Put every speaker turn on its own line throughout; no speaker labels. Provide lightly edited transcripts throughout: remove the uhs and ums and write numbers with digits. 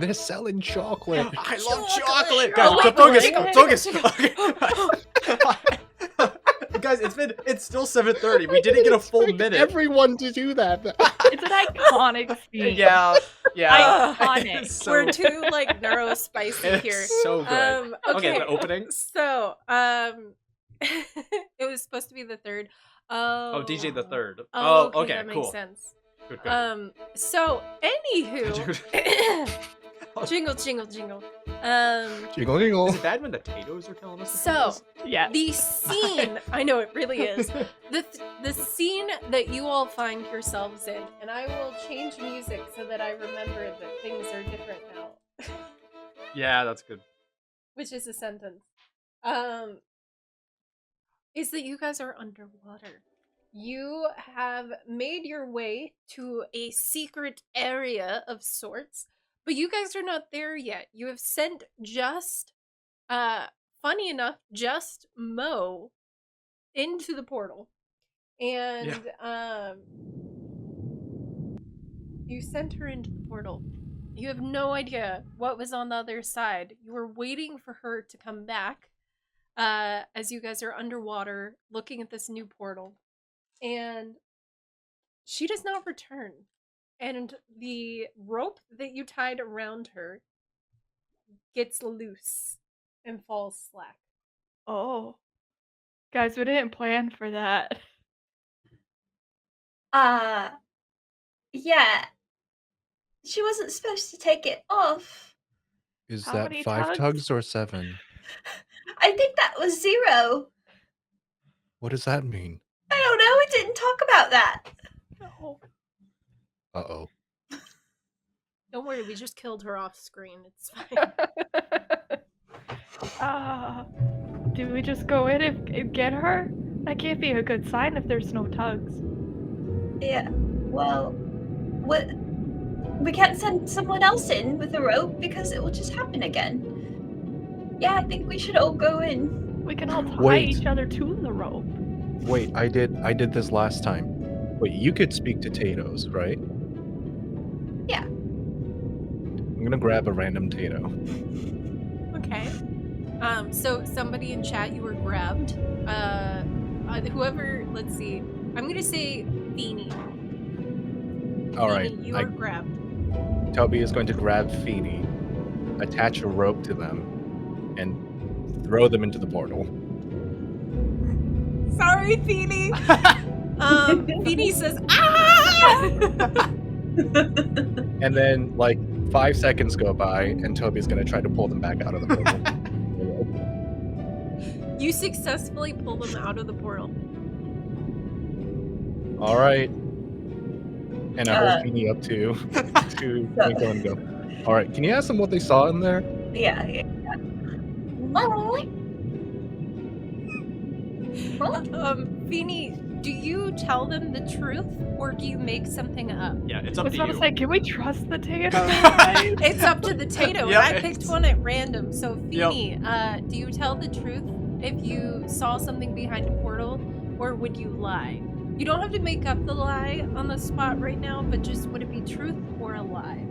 They're selling chocolate.
I love chocolate.
Chocolate.
Guys, focus. Okay. Guys, it's still 7:30. We didn't get a full minute.
Everyone to do that.
It's an iconic scene.
Yeah.
Iconic.
So,
We're too like neurospicy here.
it's so good. Okay, the opening.
So, it was supposed to be the third.
Oh, DJ the third.
Oh,
okay,
that makes
cool.
sense.
Good.
So anywho,
Dude.
jingle, jingle, jingle.
Jingle, jingle.
Is it bad when the potatoes are killing us?
So
Yeah.
the scene, I know it really is. The scene that you all find yourselves in, and I will change music so that I remember that things are different now.
Yeah, that's good.
Which is a sentence. Is that you guys are underwater. You have made your way to a secret area of sorts, but you guys are not there yet. You have sent just, funny enough, just Mo into the portal. And, you sent her into the portal. You have no idea what was on the other side. You were waiting for her to come back, as you guys are underwater looking at this new portal. And she does not return. And the rope that you tied around her gets loose and falls slack.
Oh. Guys, we didn't plan for that.
Yeah. She wasn't supposed to take it off.
Is
How
that
many
5
tugs?
tugs or 7?
I think that was 0.
What does that mean?
I don't know. We didn't talk about that.
No.
Uh-oh.
Don't worry, we just killed her off screen. It's fine.
Do we just go in and get her? That can't be a good sign if there's no tugs.
Yeah. Well, we can't send someone else in with a rope because it will just happen again. Yeah, I think we should all go in.
We can all tie
Wait.
each other to the rope.
Wait, I did this last time. Wait, you could speak to Tatoes, right?
Yeah.
I'm gonna grab a random Tato.
Okay. So somebody in chat, you were grabbed. Whoever, let's see. I'm gonna say Beanie.
Alright,
Beanie, you were grabbed.
Toby is going to grab Feeny, attach a rope to them, and throw them into the portal.
Sorry, Beanie. Beanie says, "Ah!"
And then, like, 5 seconds go by, and Toby's gonna try to pull them back out of the portal.
You successfully pull them out of the portal.
Alright. And I hold Feeny up to Twinkle and go, alright, can you ask them what they saw in there?
Yeah.
Beanie, do you tell them the truth or do you make something up?
Yeah, it's
I
up
was
to
about
you.
to say, can we trust the Tato?
It's up to the Tato,
Yeah,
and I picked one at random. So,
Yep.
Feeny, do you tell the truth if you saw something behind a portal, or would you lie? You don't have to make up the lie on the spot right now, but just would it be truth or a lie?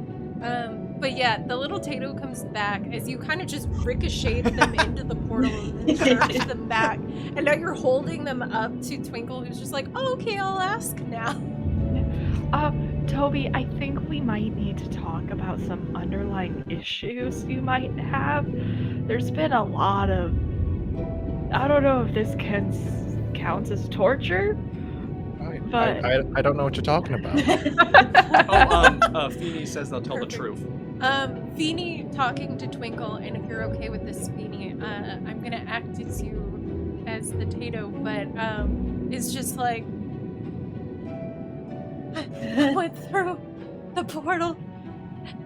But yeah, the little Tato comes back as you kind of just ricochet them into the portal and then charge them back. And now you're holding them up to Twinkle, who's just like, oh, okay, I'll ask now.
Toby, I think we might need to talk about some underlying issues you might have. There's been a lot of... I don't know if this counts as torture, but...
I don't know what you're talking about.
Feeny says they'll tell the truth.
Feeny talking to Twinkle, and if you're okay with this, Feeny, I'm gonna act as you as the Tato, but it's just like I went through the portal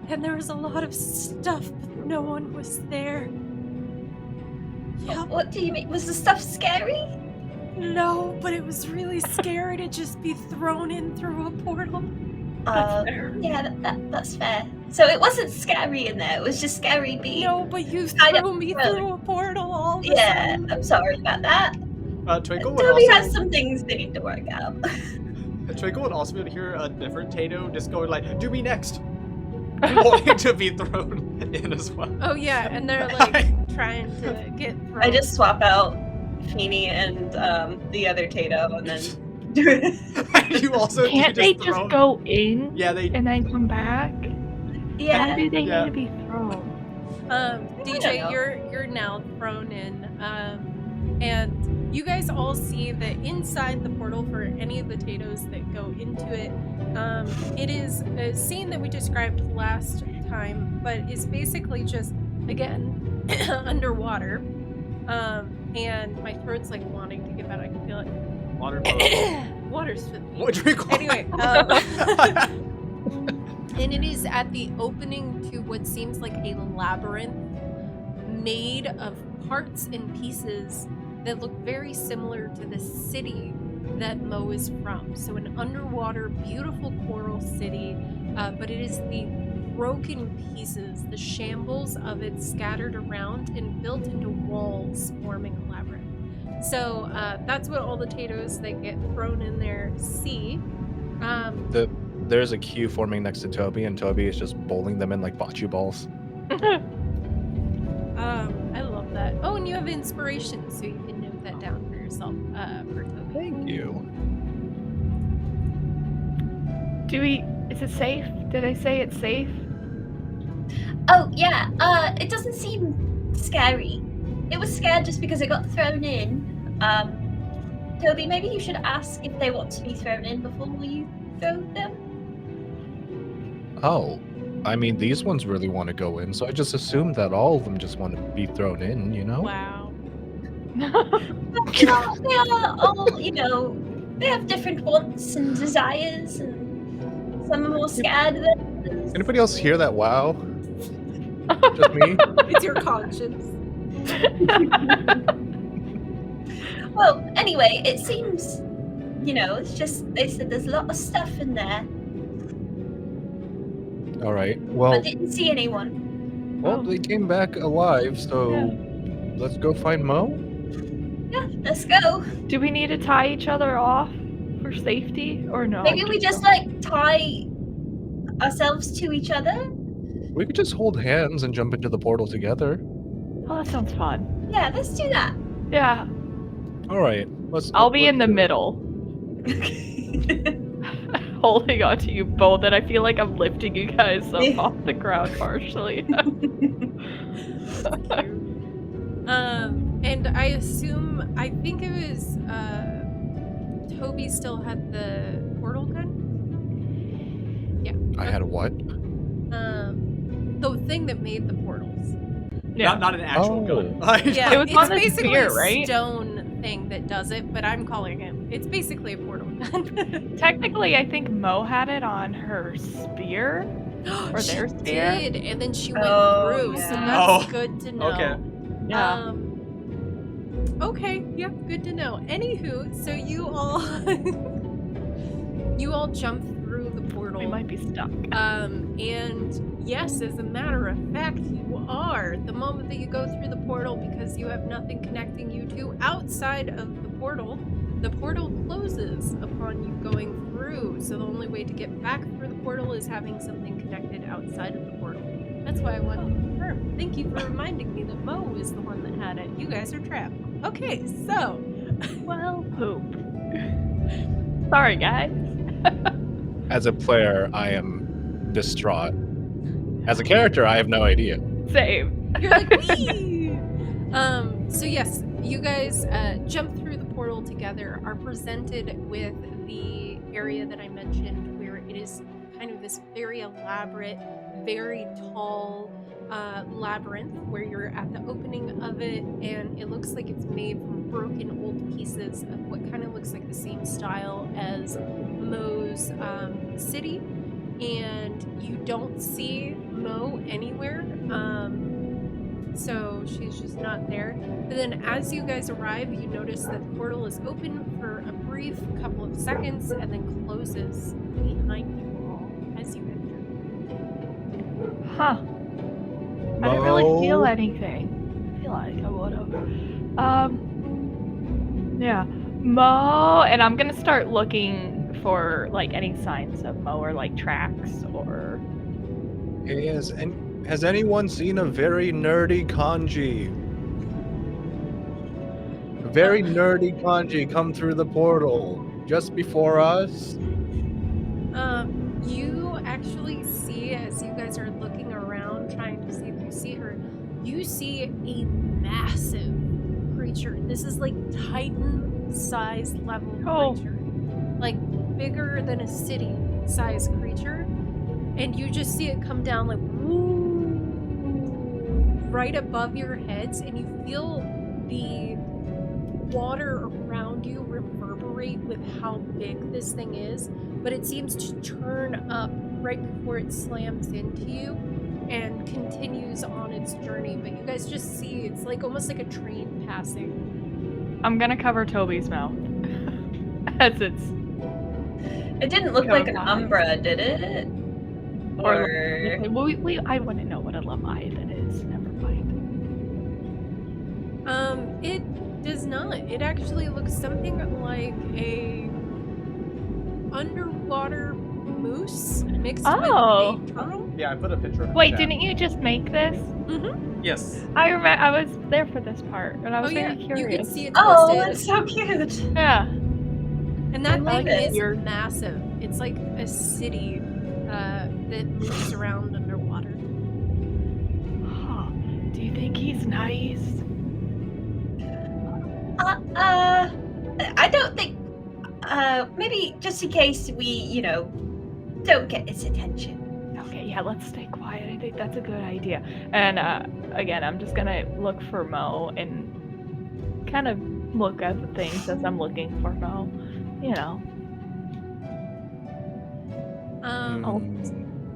and there was a lot of stuff, but no one was there. Yep.
What do you mean? Was the stuff scary?
No, but it was really scary to just be thrown in through a portal.
That's fair.
Yeah, that's fair. So it wasn't scary in there. It was just scary being.
No, but you
kind of
threw me
thrilling.
through a portal all the
Yeah,
time.
I'm sorry about that.
Twinkle would
Toby
also
has some things they need to work out.
Twinkle would also be able to hear a different Tato just going like, "Do me next." wanting to be thrown in as well.
Oh yeah, and they're like trying to get thrown.
I just swap out Feeny and the other Tato, and then do it.
You also
Can't
do
they
just
just
thrown.
go in
Yeah, they.
and then come back?
Yeah.
Why do they
Yeah.
need to be thrown?
DJ,
know.
you're now thrown in, and you guys all see that inside the portal for any of the Tatos that go into it, it is a scene that we described last time, but is basically just again underwater. And my throat's like wanting to give out. I can feel it.
Water.
Water's for
What drink?
Anyway, and it is at the opening to what seems like a labyrinth made of parts and pieces that look very similar to the city that Mo is from. So an underwater, beautiful coral city, but it is the broken pieces, the shambles of it scattered around and built into walls forming a labyrinth. So that's what all the Tatos that get thrown in there see.
There's a queue forming next to Toby, and Toby is just bowling them in like bocce balls.
I love that. Oh, and you have inspiration, so you can note that down for yourself, for Toby.
Thank you.
Is it safe? Did I say it's safe?
Oh yeah. It doesn't seem scary. It was scared just because it got thrown in. Toby, maybe you should ask if they want to be thrown in before you throw them.
Oh, I mean, these ones really want to go in, so I just assumed that all of them just want to be thrown in, you know?
Wow.
They are all, they have different wants and desires, and some are more scared than others.
Anybody else hear that? Wow. Just me?
It's your conscience.
Well, anyway, it seems, it's just, they said there's a lot of stuff in there.
All right.
I
Well,
didn't see anyone.
they came back alive, so let's go find Mo.
Yeah, let's go.
Do we need to tie each other off for safety or no?
Maybe we just, tie ourselves to each other?
We could just hold hands and jump into the portal together.
Oh, that sounds fun.
Yeah, let's do that.
Yeah,
All right.
I'll be in the
do it.
middle, holding on to you both, and I feel like I'm lifting you guys up off the ground partially.
And I assume, I think it was, Toby still had the portal gun?
I had a what?
The thing that made the portals.
Yeah.
Not an actual gun.
Yeah,
It was
it's
on the
basically
spear,
a
right?
stone thing that does it, but I'm calling it. It's basically a portal gun.
Technically, I think Mo had it on her spear. Or
She
their spear?
did, and then she went
Oh,
through, so
yeah.
that's
Oh,
good to know.
okay.
Yeah.
Okay, yeah, good to know. Anywho, so you all you all jump through the portal.
We might be stuck.
And yes, as a matter of fact, you are. The moment that you go through the portal, because you have nothing connecting you to outside of the portal closes upon you going through. So the only way to get back through the portal is having something connected outside of the portal. That's why I wanted to confirm. Thank you for reminding me that Mo is the one that had it. You guys are trapped. Okay, so.
Well, poop. Sorry, guys.
As a player, I am distraught. As a character, I have no idea.
Same.
You're like, wee! So yes, you guys jump through the portal together, are presented with the area that I mentioned where it is kind of this very elaborate, very tall labyrinth where you're at the opening of it, and it looks like it's made from broken old pieces of what kind of looks like the same style as Mo's city, and you don't see Mo anywhere. So she's just not there. But then as you guys arrive, you notice that the portal is open for a brief couple of seconds and then closes behind you all as you enter.
Huh. I didn't really feel anything. I feel like I would have. Yeah. Mo, and I'm gonna start looking for like any signs of Mo or like tracks or
Hey, has anyone seen a very nerdy kanji? A very nerdy kanji come through the portal just before us?
You actually see, as you guys are looking around trying to see if you see her, you see a massive creature. This is like Titan-sized level creature. Like bigger than a city-sized creature. And you just see it come down like woo, right above your heads, and you feel the water around you reverberate with how big this thing is, but it seems to turn up right before it slams into you and continues on its journey. But you guys just see it's like almost like a train passing.
I'm gonna cover Toby's mouth as it's.
It didn't look like an umbra, did it? Or
I wouldn't know what a leviathan is. Never mind.
It does not. It actually looks something like a underwater moose mixed with a turtle.
Yeah, I put a picture of it.
Wait,
in
didn't you just make this?
Mm-hmm.
Yes.
I remember. I was there for this part, and I was very
You
curious.
can see it
oh,
twisted.
that's so cute.
Yeah.
And that
I love
thing
it.
is massive. It's like a city that moves around underwater.
Huh. Do you think he's nice?
I don't think. Maybe just in case we, don't get his attention.
Okay, yeah, let's stay quiet. I think that's a good idea. And again, I'm just gonna look for Mo and kind of look at the things as I'm looking for Mo. You know.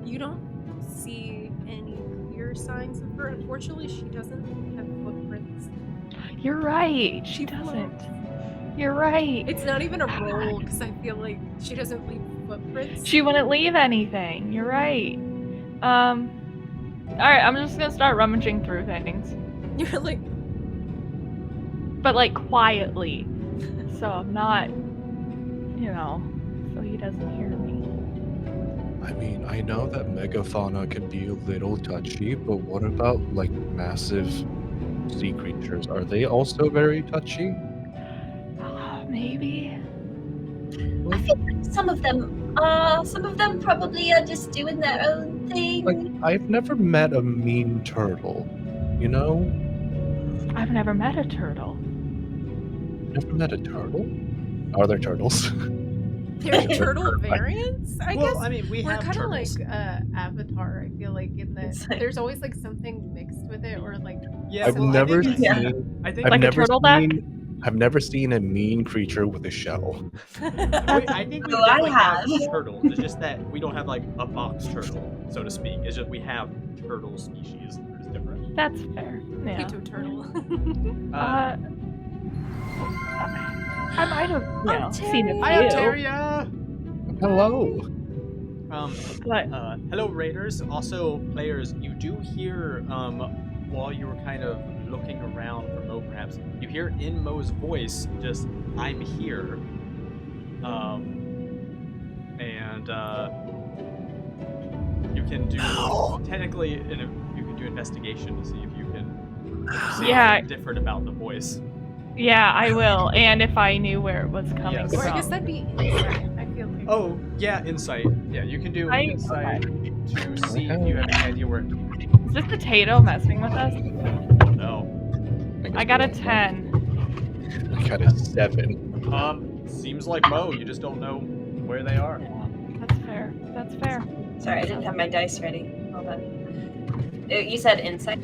You don't see any clear signs of her. Unfortunately, she doesn't have footprints.
You're right. She doesn't. You're right.
It's not even a roll because I feel like she doesn't leave footprints.
She wouldn't leave anything. You're right. All right. I'm just gonna start rummaging through things,
You're like,
but like quietly, so I'm not, so he doesn't hear me.
I mean, I know that megafauna can be a little touchy, but what about like massive sea creatures? Are they also very touchy?
Maybe.
I feel like some of them probably are just doing their own thing.
Like, I've never met a mean turtle, you know?
I've never met a turtle.
Never met a turtle? Are there turtles?
there's turtle variants? I
Well,
guess
I mean, we
we're
have
kind of
turtles.
like Avatar. I feel like in that
It's like-
there's always like something mixed with it, or like
Yeah,
I've
well,
never
I think,
Yeah.
seen.
I think
I've
Like a
never
turtleback?
I've never seen a mean creature with a shell.
I think we
Oh, I
definitely have
have.
turtles. It's just that we don't have like a box turtle, so to speak. It's just we have turtle species. It's different.
That's fair. Yeah.
Pluto turtle.
I might have, seen a
Hi,
few,
Ontaria.
Hello.
but
Hello, Raiders. Also, players, you do hear, while you were kind of looking around for Mo, perhaps, you hear in Mo's voice just, I'm here. You can do, technically, you can do investigation to see if you can see
Yeah.
anything different about the voice.
yeah, I will. And if I knew where it was coming
Yes.
Or I
from.
guess that'd be insight. I feel like.
Oh, yeah, insight. Yeah, you can do insight to see if you have any idea where.
Is this potato messing with us?
No.
I got a 10.
I got a 7.
Seems like Mo. You just don't know where they are.
That's fair. That's fair.
Sorry, I didn't have my dice ready. Hold on. You said insight?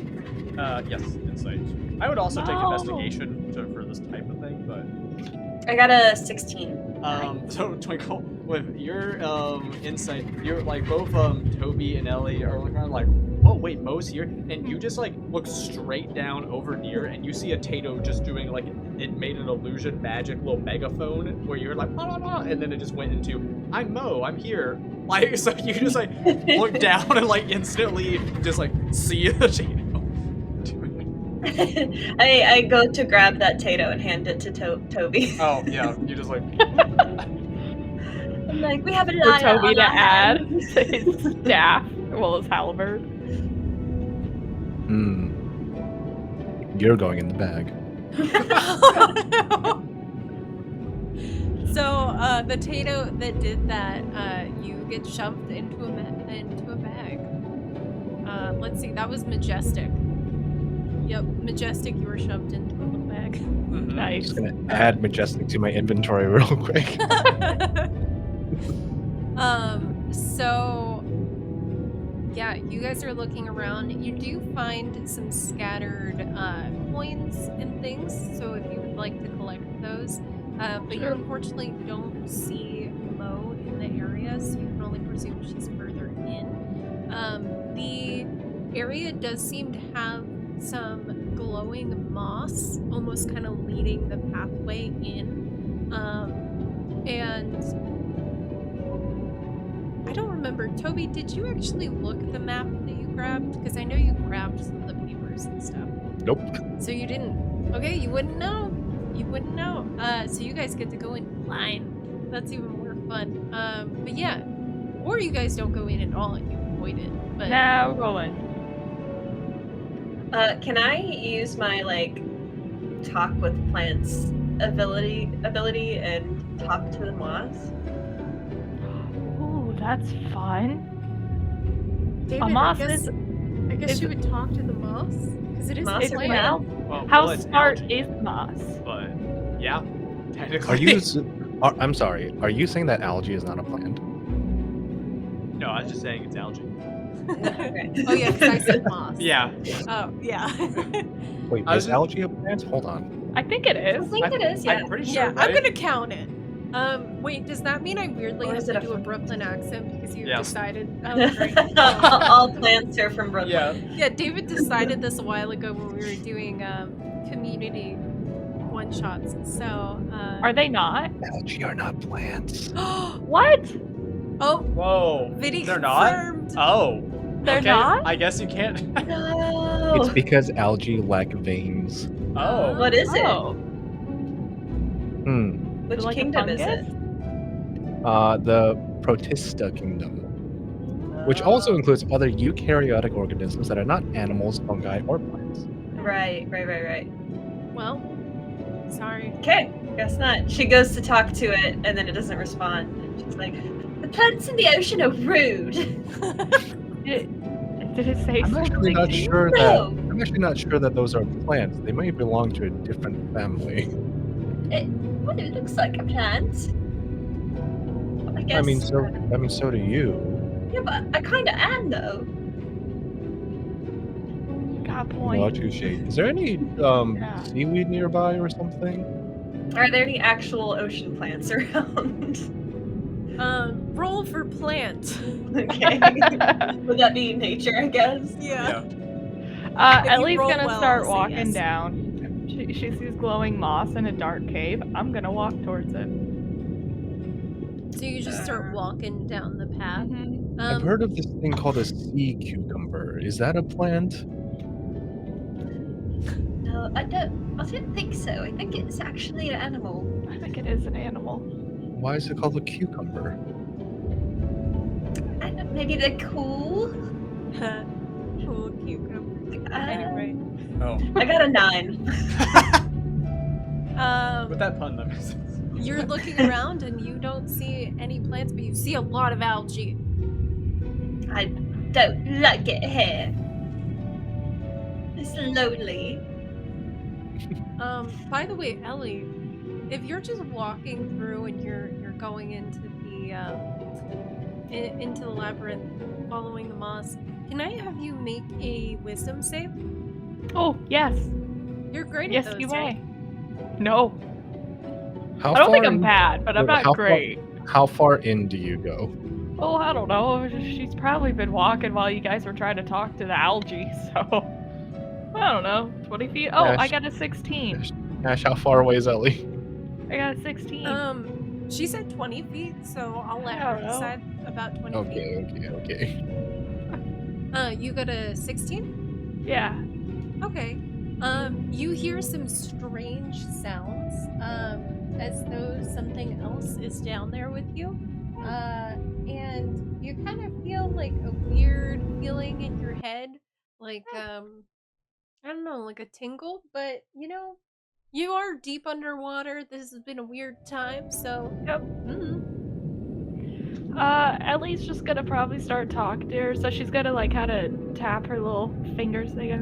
Yes, insight. I would also take
No.
investigation for this type of thing, but
I got a 16.
so Twinkle, with your insight, you're like both Toby and Ellie are looking around like, oh wait, Mo's here, and you just like look straight down over near, and you see a Tato just doing like it made an illusion magic little megaphone where you're like, blah, blah, blah, and then it just went into, I'm Mo, I'm here. Like, so you just like look down and like instantly just like see the Tato.
I go to grab that Tato and hand it to Toby.
Oh yeah, you just like.
I'm like, we have a
For
line
Toby
on
to
our
add
hands.
to his staff Well, his halberd.
Hmm. You're going in the bag.
So, the Tato that did that, you get shoved into a bag. Let's see, that was Majestic. Yep, Majestic, you were shoved into a little bag.
Mhm.
Nice.
Just gonna add Majestic to my inventory real quick.
So yeah, you guys are looking around. You do find some scattered coins and things, so if you would like to collect those. But you
Sure.
unfortunately don't see Mo in the area, so you can only presume she's further in. The area does seem to have some glowing moss, almost kind of leading the pathway in. And I don't remember. Toby, did you actually look at the map that you grabbed? Because I know you grabbed some of the papers and stuff.
Nope.
So you didn't. Okay, you wouldn't know. You wouldn't know. So you guys get to go in blind. That's even more fun. But yeah. Or you guys don't go in at all and you avoid it. But
Now rolling.
Can I use my talk with plants ability and talk to the moss?
Ooh, that's fun.
David,
moss
I
is
guess you would talk to the moss because it is
Moss
a
is
an
plant.
al-
Well,
How
it's
smart
algae,
is moss?
But yeah, technically.
Are you? I'm sorry. Are you saying that algae is not a plant?
No, I was just saying it's algae.
Okay.
Oh yeah, because I said moss.
Yeah.
Oh yeah.
Wait,
I was
is
just-
algae a plant? Hold on.
I think it
I
is.
think it is, yeah.
I'm pretty sure.
Yeah, I'm
right?
gonna count it. Wait, does that mean I weirdly
Or
have
is it
to
a
do a
fun-
Brooklyn accent because you
Yeah.
decided? Oh, great.
All plants are from Brooklyn.
Yeah.
Yeah, David decided this a while ago when we were doing community one shots. So
Are they not?
Algae are not plants.
What?
oh,
Whoa.
Vinny
They're not?
confirmed.
Oh.
They're
okay.
not?
I guess you can't.
No.
It's because algae lack veins.
Oh.
What is it?
Oh,
Hmm.
Which
like a
kingdom is it?
fungus?
The Protista kingdom, which also includes other eukaryotic organisms that are not animals, fungi, or plants.
Right.
Well, sorry.
Okay, guess not. She goes to talk to it, and then it doesn't respond. She's like, "The plants in the ocean are rude."
Did it say
I'm
something
actually not
to you?
sure that.
No.
I'm actually not sure that those are plants. They might belong to a different family.
Well, it looks like a plant. I guess.
I mean, so do you.
Yeah, but I kind of am though.
Got
Well,
point.
touche. Is there any
Yeah.
seaweed nearby or something?
Are there any actual ocean plants around?
Roll for plant.
Okay. Would that be nature? I guess.
Yeah.
Yeah.
If you
Ellie's
roll
gonna
well,
start
I'll say
walking
yes.
down. She sees glowing moss in a dark cave. I'm gonna walk towards it.
So you just start walking down the path.
Mhm.
I've heard of this thing called a sea cucumber. Is that a plant?
No, I don't think so. I think it's actually an animal.
I think it is an animal.
Why is it called a cucumber?
I don't, maybe they're cool.
Cool cucumber. Anyway.
Oh.
I got a 9.
With that pun, that makes sense.
You're looking around and you don't see any plants, but you see a lot of algae.
I don't like it here. It's lonely.
By the way, Ellie, if you're just walking through and you're going into the labyrinth, following the moss, can I have you make a wisdom save?
Oh, yes.
You're great
Yes,
at those.
you
right?
may. No.
How
I don't think
far
I'm
in-
bad, but I'm
Wait,
not
how far-
great.
How far in do you go?
Oh, I don't know. She's probably been walking while you guys were trying to talk to the algae, so. I don't know. 20 feet? Oh,
Yeah,
I got a 16.
Ash, how far away is Ellie?
I got a 16.
She said 20 feet, so I'll let
I
her
don't know.
decide about 20 feet.
Okay.
You got a 16?
Yeah.
Okay. You hear some strange sounds, as though something else is down there with you. and you kind of feel like a weird feeling in your head, like I don't know, like a tingle, but you are deep underwater. This has been a weird time, so
Yep. Ellie's just gonna probably start talking to her, so she's gonna like kind of tap her little fingers. They go,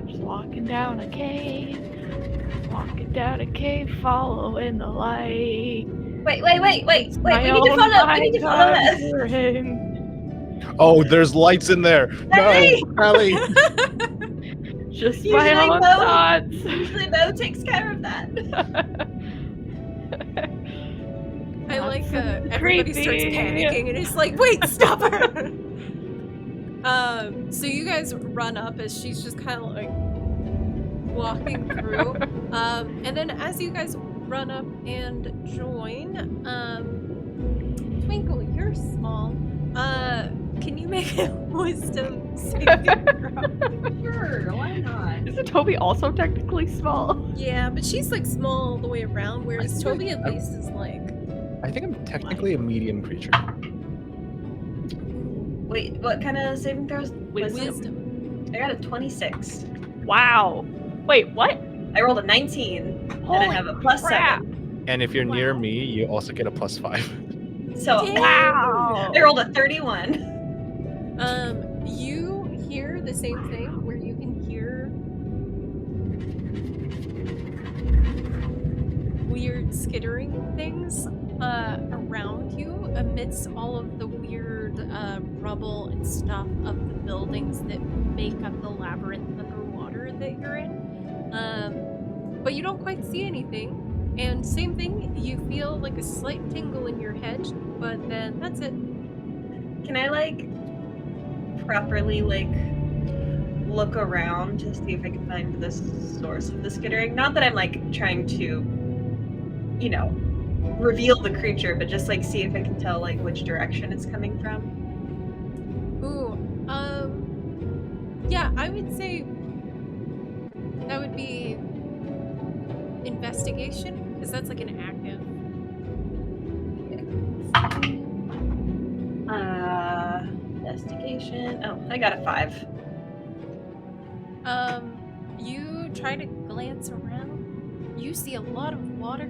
just walking down a cave, following the light.
Wait. We need to
My
follow. We need to
own
follow her.
conjuring.
Oh, there's lights in there. No,
Ellie!
Ellie.
Just
Usually
my own
Mo-
thoughts.
Usually Mo takes care of that.
I like
That's
everybody starts
creepy.
panicking and it's like, wait, stop her. So you guys run up as she's just kind of like walking through. And then as you guys run up and join, Twinkle, you're small. Can you make a wisdom saving throw?
Sure, why not?
Isn't Toby also technically small?
Yeah, but she's like small all the way around, whereas Toby at least is like.
I think I'm technically a medium creature.
Wait, what kind of saving throws?
Wisdom.
I got a 26.
Wow. Wait, what?
I rolled a 19, and I have a plus
crap.
7.
And if you're near me, you also get a +5.
So
Wow.
I rolled a 31.
You hear the same thing where you can hear weird skittering things around you amidst all of the weird rubble and stuff of the buildings that make up the labyrinth underwater that you're in. But you don't quite see anything. And same thing, you feel like a slight tingle in your head, but then that's it.
Can I properly look around to see if I can find the source of the skittering? Not that I'm trying to, reveal the creature, but just see if I can tell which direction it's coming from.
Ooh, yeah, I would say that would be investigation, because that's an active.
Investigation. Oh, I got a 5.
You try to glance around. You see a lot of water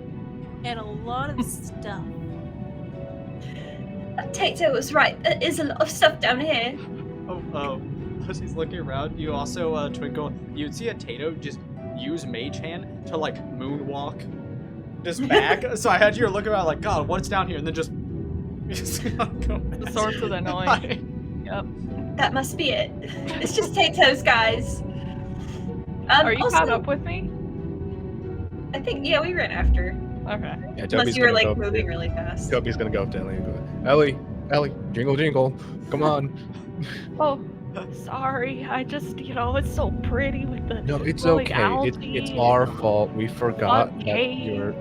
and a lot of stuff.
Tato was right. There is a lot of stuff down here.
Oh, as he's looking around, you also, Twinkle, you'd see a Tato just use Mage Hand to, moonwalk just back. So I had you look around God, what's down here? And then just go
The source of the noise. Yep.
That must be it. It's just Tato's, guys.
Are you
also,
caught up with me?
I think, yeah, we ran after.
Okay.
Yeah,
Unless
Toby's
you were
gonna go up
moving
to-
really fast.
Toby's gonna go up to Ellie and go, Ellie, jingle, jingle, come on.
Oh, sorry. I just, it's so pretty with the
No, it's
glowing
okay. It's
algae
our
and
fault. We forgot that
cave.
you're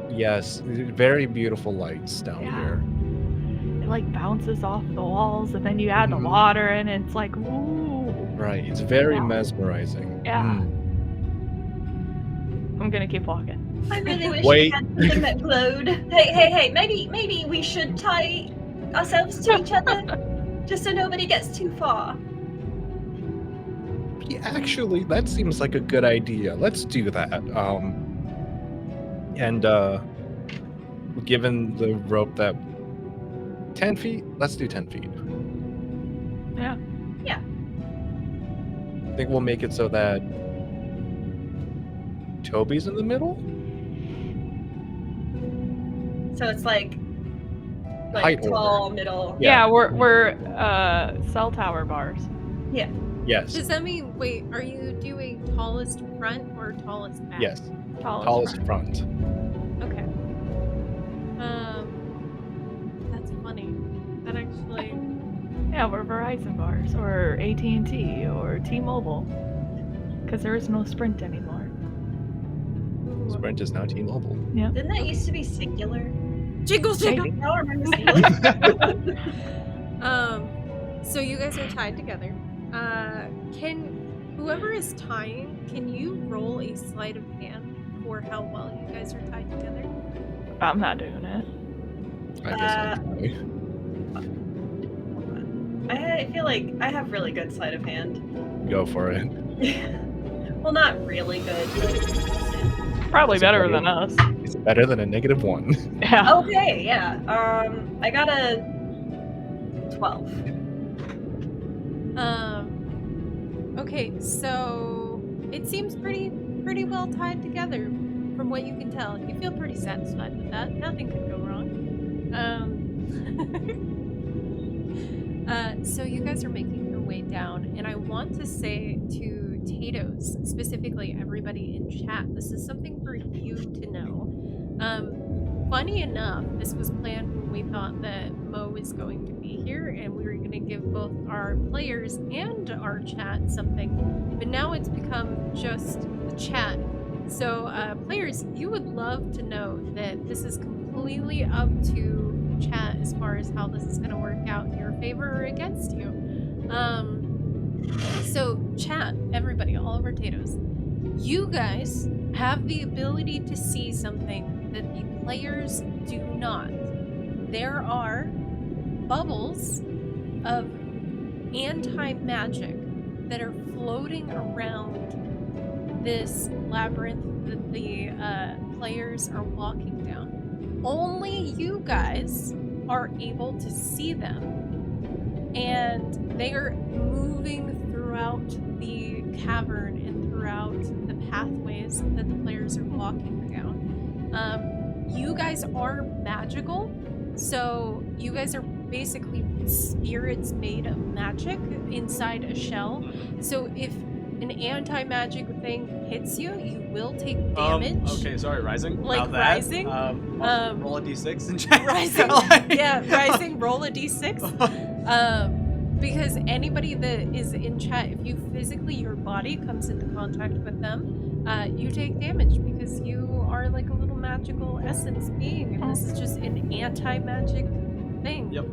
very beautiful lights down
Yeah.
here.
It bounces off the walls, and then you add the
Mhm.
water, and it's ooh.
Right. It's very
Wow.
mesmerizing.
Yeah.
Mm.
I'm gonna keep walking.
I really wish
Wait.
we had something that glowed. Hey, maybe we should tie ourselves to each other just so nobody gets too far.
Yeah, actually, that seems like a good idea. Let's do that. And given the rope that 10 feet, let's do 10 feet.
Yeah.
I think we'll make it so that Toby's in the middle.
So it's
Height
tall, middle.
Yeah.
Yeah, we're cell tower bars.
Yes.
Does that mean, wait, are you doing tallest front or tallest back?
Yes.
Tallest.
Tallest front.
Okay. That's funny. That actually.
Yeah, we're Verizon bars, or AT&T, or T-Mobile. Because there is no Sprint anymore.
Sprint is now T-Mobile.
Didn't that used to be singular?
Jingles, jingles.
Maybe.
I don't remember singular.
So you guys are tied together. Can whoever is tying, can you roll a sleight of hand for how well you guys are tied together?
I'm not doing it.
I guess I'll try.
I feel like I have really good sleight of hand.
Go for it.
Well, not really good.
Probably
Is it
better
better?
than us.
It's better than a -1.
Yeah.
Okay, yeah. I got a 12.
Okay, so it seems pretty well tied together from what you can tell. You feel pretty satisfied with that. Nothing could go wrong. So you guys are making your way down, and I want to say to Tatoes, specifically everybody in chat, this is something for you to know. Funny enough, this was planned when we thought that Mo was going to be here, and we were going to give both our players and our chat something, but now it's become just the chat. So, players, you would love to know that this is completely up to chat as far as how this is going to work out in your favor or against you. So, chat, everybody, all of our Tatoes, you guys have the ability to see something that the players do not. There are bubbles of anti-magic that are floating around this labyrinth that the players are walking down. Only you guys are able to see them, and they are moving throughout the cavern and throughout the pathways that the players are walking down. You guys are magical, so you guys are basically spirits made of magic inside a shell. So if an anti-magic thing hits you, you will take damage.
Okay, sorry, Rising.
Like
About that.
Rising?
Roll a d6 and check.
Rising, yeah, Rising, roll a d6. Because anybody that is in chat, if you physically, your body comes into contact with them, you take damage because you are like a little magical essence being, and this is just an anti-magic thing.
Yep.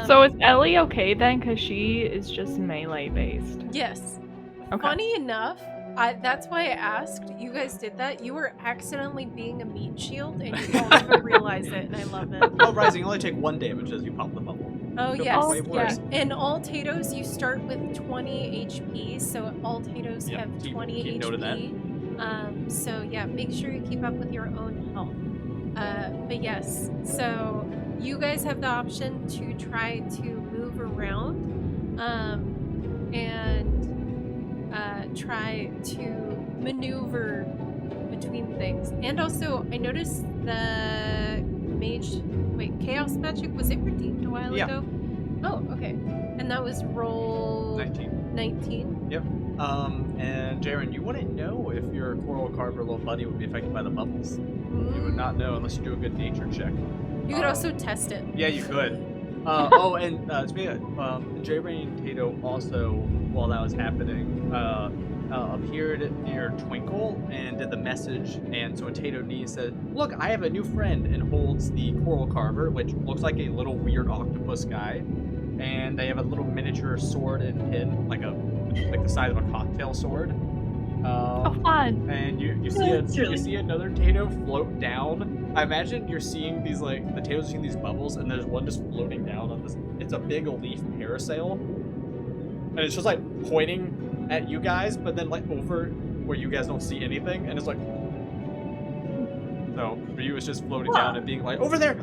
So is Ellie okay then? Because she is just melee based.
Yes.
Okay.
Funny enough, that's why I asked. You guys did that. You were accidentally being a meat shield, and you don't even realize it, and I love it.
Oh, Rising, you only take 1 damage as you pop the bubble.
Oh,
Could be
yes.
way
Yeah.
worse.
And all Tatoes, you start with 20 HP, so all Tatoes
Yep,
have
keep
20
note of that.
HP. So yeah, make sure you keep up with your own health. But yes, so you guys have the option to try to move around, and try to maneuver between things. And also, I noticed the chaos magic, was it redeemed a while ago? Oh, okay. And that was roll 19.
Yep. And Jaren, you wouldn't know if your coral carver little buddy would be affected by the bubbles. You would not know unless you do a good nature check.
You could also test it.
Yeah, you could. Speaking of, Jaren and Tato also, while that was happening, appeared near Twinkle and did the message. And so Tato Nee said, "Look, I have a new friend," and holds the coral carver, which looks like a little weird octopus guy. And they have a little miniature sword and pin, like the size of a cocktail sword.
Oh, fun.
And you see another Tato float down. I imagine you're seeing these, like, the Tato's are seeing these bubbles, and there's one just floating down on this. It's a big leaf parasail, and it's just like pointing at you guys, but then like over where you guys don't see anything, and it's like. So for you, it's just floating down and being like, over there,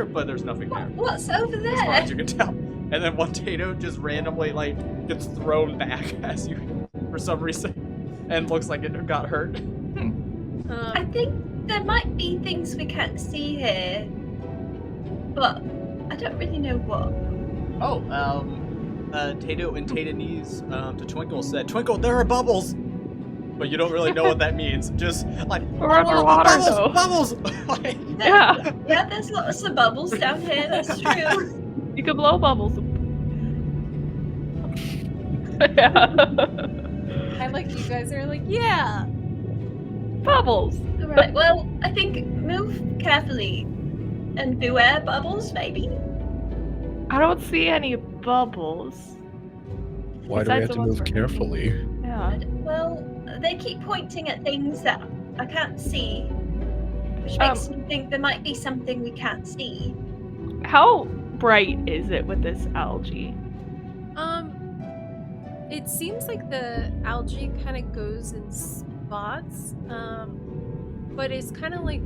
but there's nothing there.
What's over
As far
there?
as you can tell. And then one Tato just randomly like gets thrown back as you, for some reason, and looks like it got hurt.
I think there might be things we can't see here, but I don't really know what.
Oh, Tato and Tata Knees to Twinkle said, "Twinkle, there are bubbles," but you don't really know what that means. Just like
We're underwater, though.
bubbles. Like,
Yeah.
Yeah, there's lots of bubbles down here, that's true.
You could blow bubbles. Yeah.
I like you guys are like, yeah.
Bubbles.
Alright, well, I think move carefully and beware bubbles, maybe?
I don't see any bubbles.
Why do we
Besides
have
the
to
ones
move
we're
carefully?
Yeah.
Well, they keep pointing at things that I can't see, which makes me think there might be something we can't see.
How bright is it with this algae?
It seems like the algae kind of goes in spots, but it's kind of like,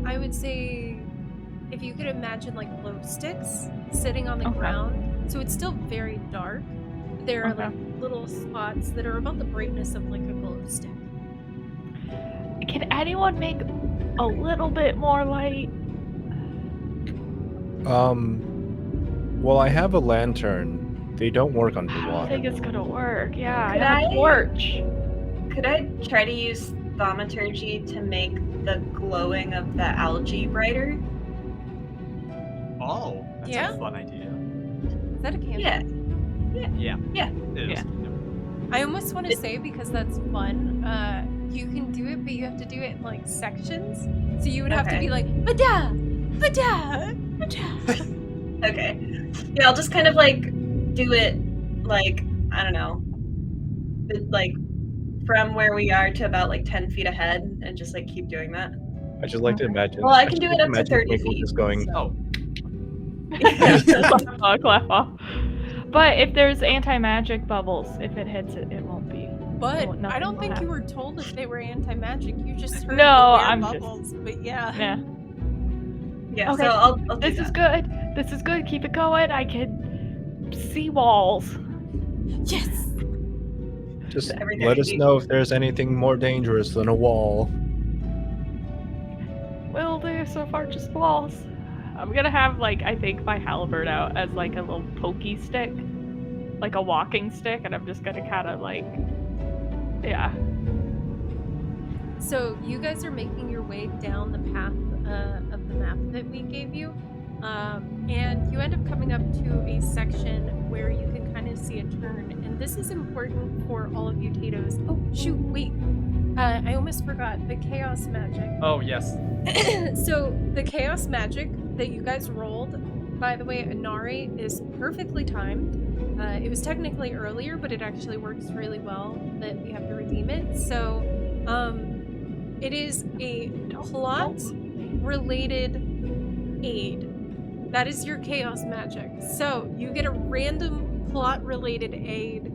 I would say, if you could imagine like glow sticks sitting on the
Okay.
ground. So it's still very dark. There are
Okay.
like little spots that are about the brightness of like a glow stick.
Can anyone make a little bit more light?
Well, I have a lantern. They don't work
I don't
underwater.
think it's gonna work. Yeah,
Could
I have a
I-
torch.
Could I try to use thaumaturgy to make the glowing of the algae brighter?
Oh, that's
Yeah?
a fun idea.
Is that a candle?
Yeah.
Yeah.
Yeah.
It is.
Yeah.
I almost want to say, because that's fun, you can do it, but you have to do it in like sections. So you would have to
Okay.
be like, bada, bada, bada.
Okay. Yeah, I'll just kind of like do it like, I don't know, like from where we are to about like 10 feet ahead and just like keep doing that.
I just like to imagine.
Well, I can do it up to 30
Twinkle
feet.
just going.
so-
Clap off. But if there's anti-magic bubbles, if it hits it, it won't be.
But
Well,
I
nothing
don't
will
think you
happen.
were told if they were anti-magic. You just heard
No,
the
I'm
weird
just-
bubbles. But yeah.
Yeah.
Yeah,
Okay,
so I'll do
This
that.
is good. This is good. Keep it going. I can see walls.
Yes.
Just
Every
let
30
us
feet.
know if there's anything more dangerous than a wall.
Will do. So far, just walls. I'm gonna have like I think my halberd out as like a little pokey stick, like a walking stick, and I'm just gonna kind of like, yeah.
So you guys are making your way down the path of the map that we gave you, and you end up coming up to a section where you can kind of see a turn. And this is important for all of you Tatos. Oh shoot! Wait, I almost forgot the chaos magic.
Oh, yes.
So the chaos magic that you guys rolled, by the way, Inari, is perfectly timed. It was technically earlier, but it actually works really well that we have to redeem it. So, it is a plot-related aid. That is your chaos magic. So you get a random plot-related aid,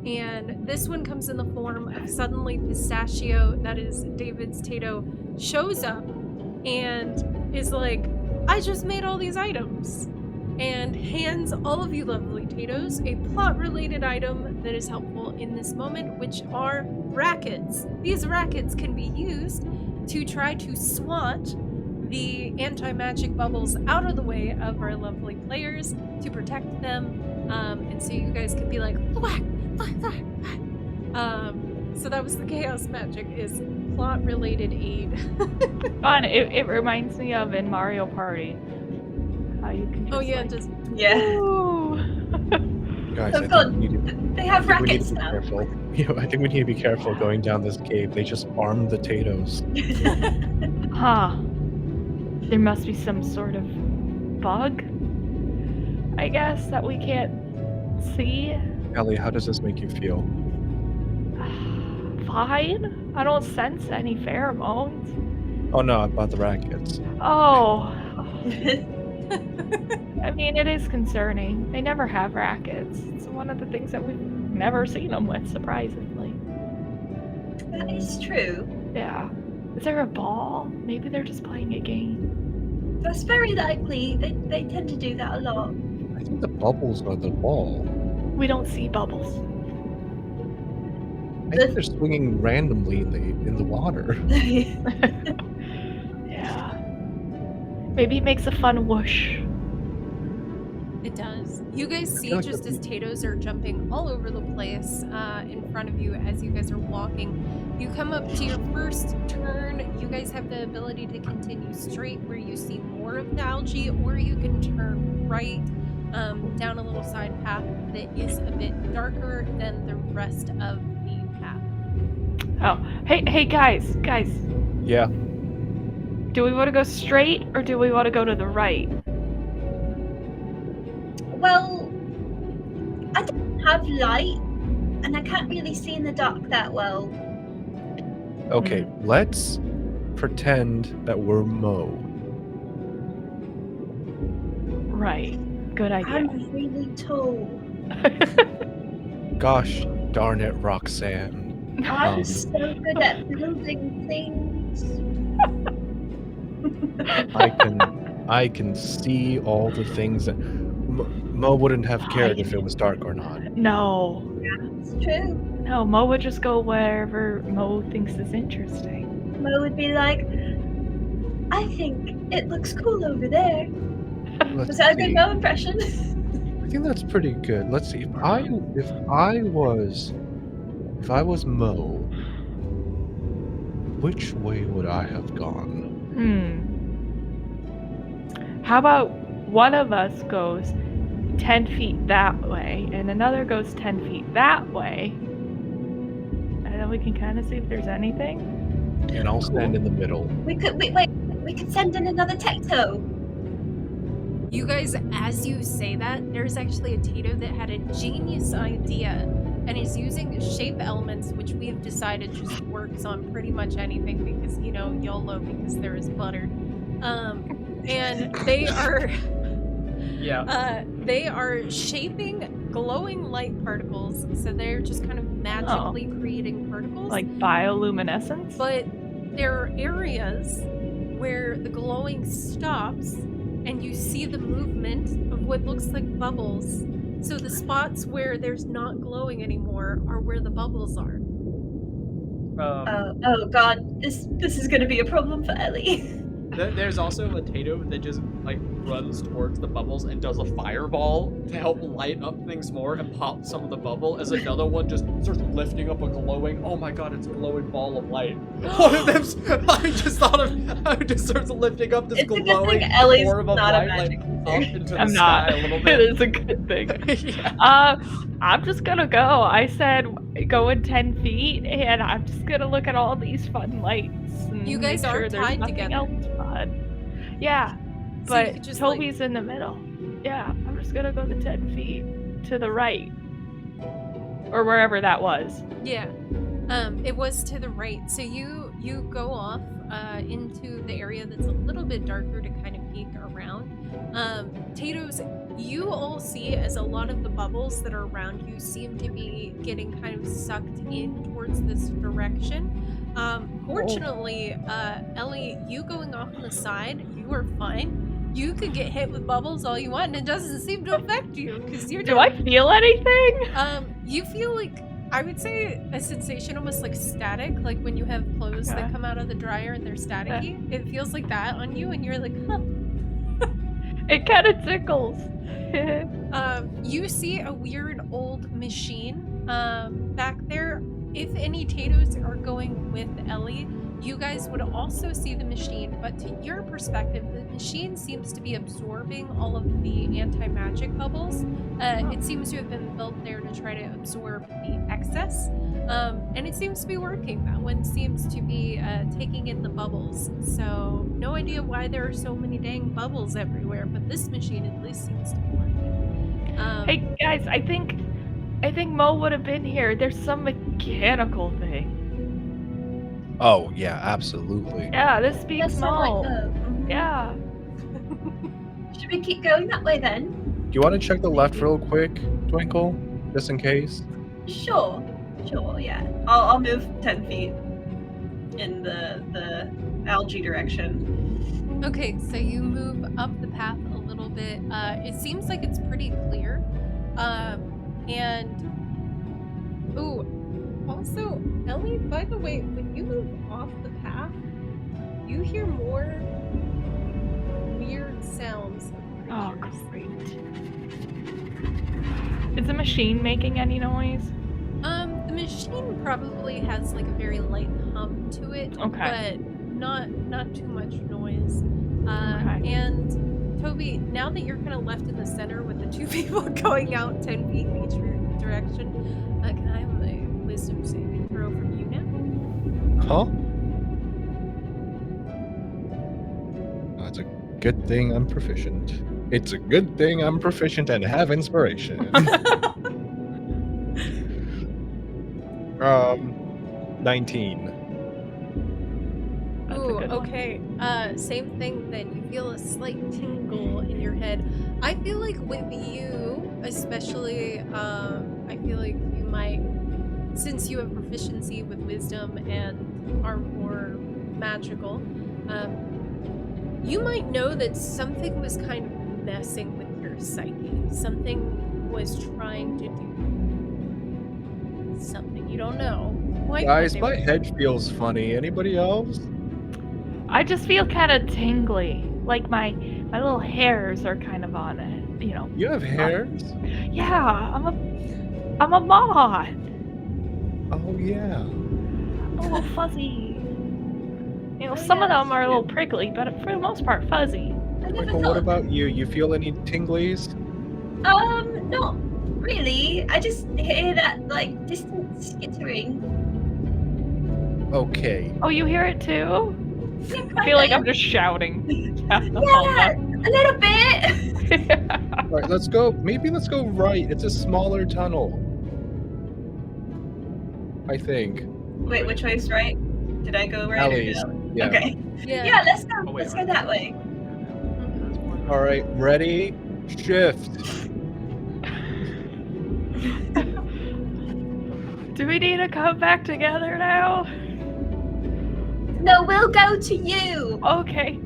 and this one comes in the form of suddenly Pistachio, that is David's Tato, shows up and is like, I just made all these items, and hands all of you lovely Tatos a plot-related item that is helpful in this moment, which are rackets. These rackets can be used to try to swat the anti-magic bubbles out of the way of our lovely players to protect them, and so you guys can be like, whack, whack, whack, whack. So that was the chaos magic, is plot-related aid.
Fun. It reminds me of in Mario Party how you can just.
Oh yeah,
like,
just
Yeah.
Ooh.
Guys,
Oh,
I think
God.
we need to,
They have
we need
rackets
to be
now.
careful. I think we need to be careful going down this cave. They just armed the Tatos.
Huh. There must be some sort of bug, I guess, that we can't see.
Ellie, how does this make you feel?
Fine. I don't sense any pheromones.
Oh no, about the rackets.
Oh. I mean, it is concerning. They never have rackets. It's one of the things that we've never seen them with, surprisingly.
That is true.
Yeah. Is there a ball? Maybe they're just playing a game.
That's very likely. They tend to do that a lot.
I think the bubbles are the ball.
We don't see bubbles.
I think they're swinging randomly in the water.
Yeah. Maybe it makes a fun whoosh.
It does. You guys see
like
just
the-
as Tatos are jumping all over the place in front of you as you guys are walking. You come up to your first turn. You guys have the ability to continue straight where you see more of the algae, or you can turn right down a little side path that is a bit darker than the rest of the path.
Oh, hey, guys.
Yeah.
Do we want to go straight or do we want to go to the right?
Well, I don't have light, and I can't really see in the dark that well.
Okay, let's pretend that we're Mo.
Right. Good idea.
I'm really tall.
Gosh darn it, Roxanne.
I'm so good at building things.
I can see all the things that Mo wouldn't have cared if it was dark or not.
No.
It's true.
No, Mo would just go wherever Mo thinks is interesting.
Mo would be like, I think it looks cool over there.
Let's
Was that a good
see.
Mo impression?
I think that's pretty good. Let's see. If I was Mo, which way would I have gone?
How about one of us goes 10 feet that way and another goes 10 feet that way? And then we can kind of see if there's anything.
And I'll stand in the middle.
We could send in another Tecto.
You guys, as you say that, there's actually a Tato that had a genius idea and is using shape elements, which we have decided just works on pretty much anything because, you know, YOLO, because there is butter. And they are they are shaping glowing light particles, so they're just kind of magically creating particles.
Like bioluminescence?
But there are areas where the glowing stops and you see the movement of what looks like bubbles. So the spots where there's not glowing anymore are where the bubbles are.
Oh god, this is gonna be a problem for Ellie.
There's also a Tato that just like runs towards the bubbles and does a fireball to help light up things more and pop some of the bubble, as another one just starts lifting up a glowing, oh my god, it's a glowing ball of light. One of them, I just starts lifting up this
It's a good
glowing
thing Ellie's
orb of
not a
light
magic
like,
user.
up into the
I'm
sky
not.
a little
It
bit.
is a good thing.
Yeah.
I'm just gonna go. I said going 10 feet, and I'm just gonna look at all these fun lights. And
You guys
make
are
sure there's
tied
nothing
together.
else fun. Yeah,
So you
but
could just,
Toby's in the middle. Yeah, I'm just gonna go the 10 feet to the right, or wherever that was.
Yeah. It was to the right. So you go off into the area that's a little bit darker to kind of peek around. Tatoes, you all see as a lot of the bubbles that are around you seem to be getting kind of sucked in towards this direction. Fortunately, Ellie, you going off on the side, you are fine. You could get hit with bubbles all you want, and it doesn't seem to affect you because you're.
Do I feel anything?
You feel like, I would say, a sensation almost like static, like when you have clothes that
Okay.
come out of the dryer and they're staticky. It feels like that on you, and you're like, huh.
It kind of tickles.
You see a weird old machine back there. If any Tatos are going with Ellie, you guys would also see the machine, but to your perspective, the machine seems to be absorbing all of the anti-magic bubbles. It seems to have been built there to try to absorb the excess, and it seems to be working. That one seems to be taking in the bubbles, so no idea why there are so many dang bubbles everywhere, but this machine at least seems to be working.
Hey guys, I think Mo would have been here. There's some mechanical thing.
Oh yeah, absolutely.
Yeah, this speaks
That sound
Mo.
like the.
Yeah.
Should we keep going that way then?
Do you want to check the left real quick, Twinkle, just in case?
Sure, yeah. I'll move 10 feet in the algae direction.
Okay, so you move up the path a little bit. It seems like it's pretty clear. Also, Ellie, by the way, when you move off the path, you hear more weird sounds of
Oh,
creatures.
great. Is the machine making any noise?
The machine probably has like a very light hum to it,
Okay.
but not too much noise.
Okay.
And Toby, now that you're kind of left in the center with the two people going out 10 feet in each direction, can I have a wisdom saving throw from you now?
Huh? That's a good thing I'm proficient. It's a good thing I'm proficient and have inspiration. 19.
That's a
Ooh,
good one.
okay. Same thing then. You feel a slight tingle in your head. I feel like with you, especially I feel like you might, since you have proficiency with wisdom and are more magical, you might know that something was kind of messing with your psyche. Something was trying to do something. You don't know quite what
Guys,
they
my
were
head feels funny. Anybody else?
I just feel kind of tingly. Like my little hairs are kind of on it.
You have hairs?
Yeah, I'm a moth.
Oh yeah.
A little fuzzy.
Oh,
Some of
yeah,
them are a
that's
little
cute.
prickly, but for the most part, fuzzy.
I never
Twinkle,
thought
what
of that.
about you? You feel any tinglies?
Not really. I just hear that like distant skittering.
Okay.
Oh, you hear it too?
Yeah,
I feel like I'm
kinda.
just shouting.
Yeah, a little bit.
All right, let's go. Maybe let's go right. It's a smaller tunnel. I think.
Wait, which way's right? Did I go right
Alley's.
or no?
Yeah.
Okay.
Yeah.
Yeah, let's go.
Oh, wait,
Let's go
right.
that way.
All right, ready? Shift.
Do we need to come back together now?
No, we'll go to you.
Okay.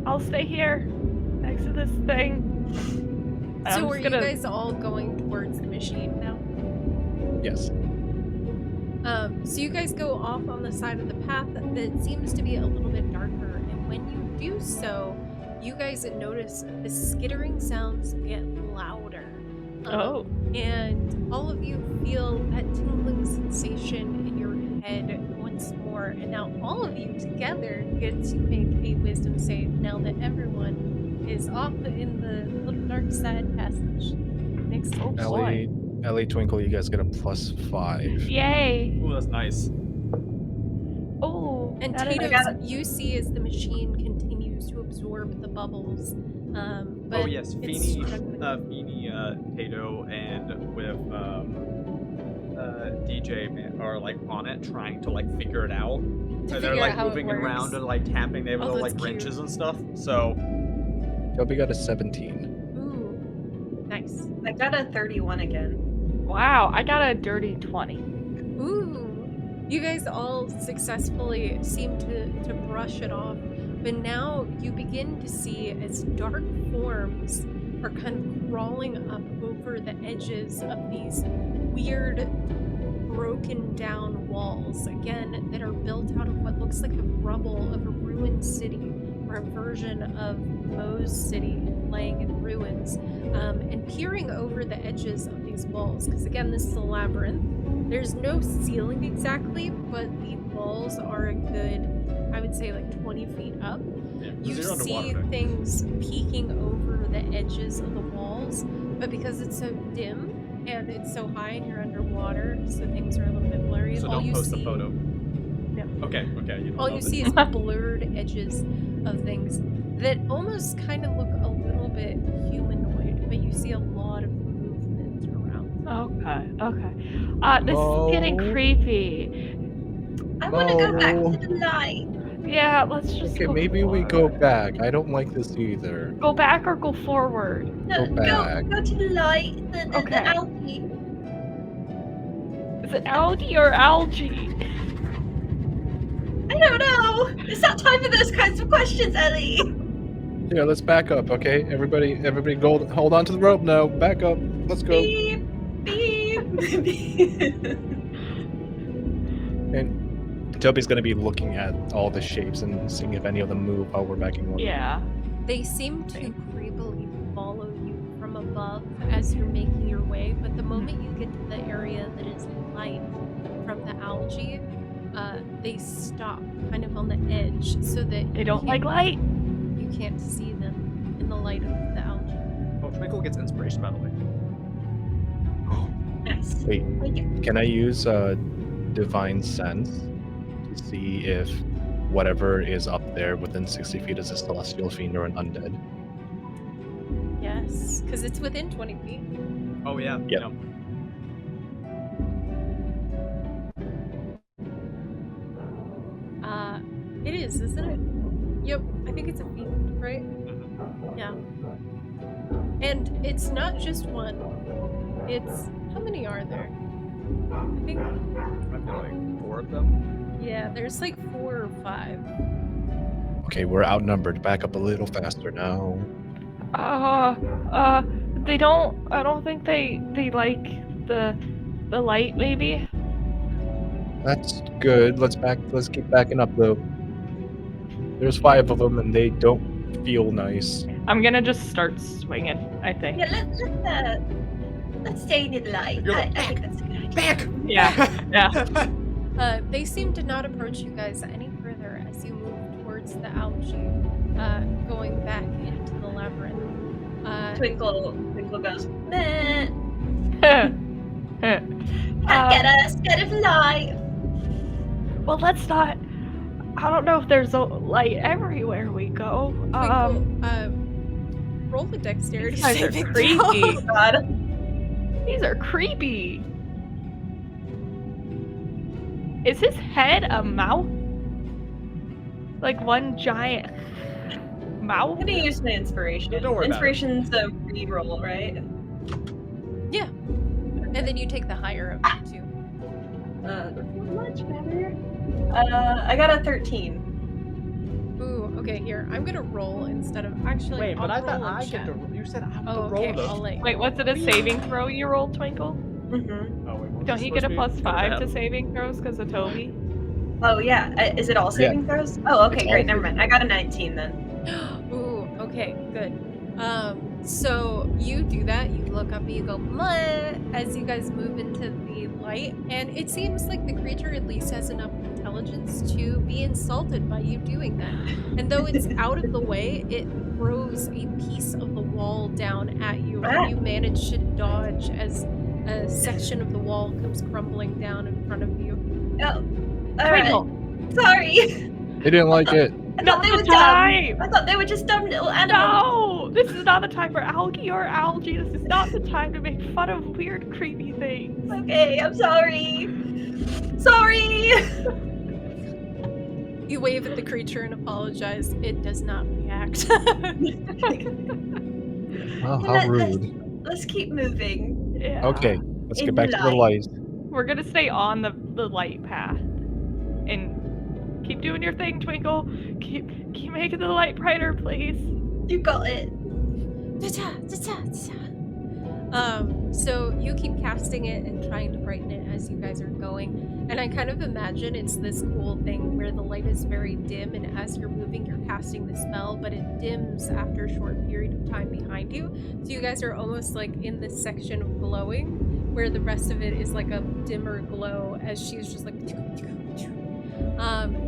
I'll stay here next to this thing. And
So
I'm
are
just
you
gonna-
guys all going towards the machine now?
Yes.
So you guys go off on the side of the path that seems to be a little bit darker, and when you do so, you guys notice the skittering sounds get louder.
Oh.
And all of you feel that tingling sensation in your head once more, and now all of you together get to make a wisdom save now that everyone is off in the little dark side passage. Next to
Ellie, Twinkle, you guys get a +5.
Yay!
Ooh, that's nice.
Oh.
And
that is-
Tatos, you see as the machine continues to absorb the bubbles. But
Oh yes,
it's
Feeny,
struggling.
Tato, and with DJ are like on it, trying to like figure it out.
To
They're
figure
like
out how it
moving
works.
around and like tapping. They have
Oh,
little
that's
like
cute.
wrenches and stuff. So
Toby got a 17.
Ooh, nice.
I got a 31 again.
Wow, I got a dirty 20.
Ooh, you guys all successfully seem to brush it off, but now you begin to see as dark forms are kind of crawling up over the edges of these weird, broken down walls, again, that are built out of what looks like the rubble of a ruined city, or a version of Mo's city laying in ruins, and peering over the edges of these walls, because again, this is a labyrinth. There's no ceiling exactly, but the walls are a good, I would say, like 20 feet up.
yeah,
You
you're
see
underwater.
things peeking over the edges of the walls, but because it's so dim and it's so high and you're underwater, so things are a little bit blurry.
So
all
don't
you
post
see,
the photo.
No.
Okay. You
all you see is blurred edges of things that almost kind of look a little bit humanoid, but you see a lot of movement around.
Okay. This is getting
Mo.
creepy.
I want to go back
No.
to the light.
Yeah, let's just
Okay,
go
maybe we go back. I don't like this either.
Go back or go forward?
No,
Go back.
go to the light. The
Okay.
algae.
Is it algae or algae?
I don't know. It's not time for those kinds of questions, Ellie.
Yeah, let's back up, okay? Everybody go, hold on to the rope now. Back up. Let's go.
Beep, beep, beep.
And Toby's gonna be looking at all the shapes and seeing if any of them move while we're backing up.
Yeah.
They seem to creepily follow you from above as you're making your way, but the moment you get to the area that is light from the algae, they stop kind of on the edge so that
They
you
don't like
can't-
light.
You can't see them in the light of the algae.
Oh, Twinkle gets inspiration, by the way.
Nice.
Wait,
Thank you.
can I use Divine Sense to see if whatever is up there within 60 feet is a celestial fiend or an undead?
Yes, because it's within 20 feet.
Oh yeah.
Yep.
No.
It is, isn't it? Yep, I think it's a fiend, right?
Mhm.
Yeah. And it's not just one. It's how many are there? I think
I feel like 4 of them.
yeah, there's like 4 or 5.
Okay, we're outnumbered. Back up a little faster now.
Uh, uh, they don't. I don't think they like the light. Maybe.
That's good. Let's keep backing up though. There's 5 of them and they don't feel nice.
I'm gonna just start swinging. I think.
Yeah, let's stay near the light.
You're like,
I think that's a good idea.
Back!
Yeah. Yeah.
They seem to not approach you guys any further as you move towards the algae, going back into the labyrinth.
Twinkle goes, meh.
Um,
Can't get us, scared of light.
Well, let's not. I don't know if there's a light everywhere we go.
Twinkle, roll the dexterity
These guys are
saving
creepy.
throw.
Oh god.
These are creepy. Is his head a mouth? Like one giant mouth?
I'm gonna use my inspiration.
Don't worry about it.
Inspiration's a reroll, right?
Yeah. And then you take the higher of the two.
That's much better. I got a 13.
Ooh, okay, here. I'm gonna roll instead of actually.
Wait, but
I'll
I thought
roll in
I get
chat.
to. You said I have
Oh,
to roll
okay.
the.
I'll let you.
Wait, what's it a saving throw you roll, Twinkle?
Mm-hmm.
Oh, wait, what was
Don't
it
you get a
supposed to be?
+5 to saving throws because of Toby?
Oh yeah, is it all saving throws? Oh, okay,
It's all
great. Never mind. I got a 19 then.
Ooh, okay, good. So you do that, you look up and you go, "Muh," as you guys move into the light, and it seems like the creature at least has enough intelligence to be insulted by you doing that. And though it's out of the way, it throws a piece of the wall down at you, and you manage to dodge as a section of the wall comes crumbling down in front of you.
Oh, alright.
Twinkle!
Sorry.
They didn't like it.
I
Not
thought they
the
were dumb.
time!
I thought they were just dumb little animals.
No! This is not the time for algae or algae. This is not the time to make fun of weird, creepy things.
Okay, I'm sorry. Sorry.
You wave at the creature and apologize. It does not react.
Oh, how rude.
Let's keep moving.
Yeah.
Okay, let's
In
get back to the
light.
light.
We're gonna stay on the light path. And keep doing your thing, Twinkle. Keep making the light brighter, please.
You got it.
So you keep casting it and trying to brighten it as you guys are going. And I kind of imagine it's this cool thing where the light is very dim, and as you're moving, you're casting the spell, but it dims after a short period of time behind you. So you guys are almost like in this section of glowing, where the rest of it is like a dimmer glow as she's just like.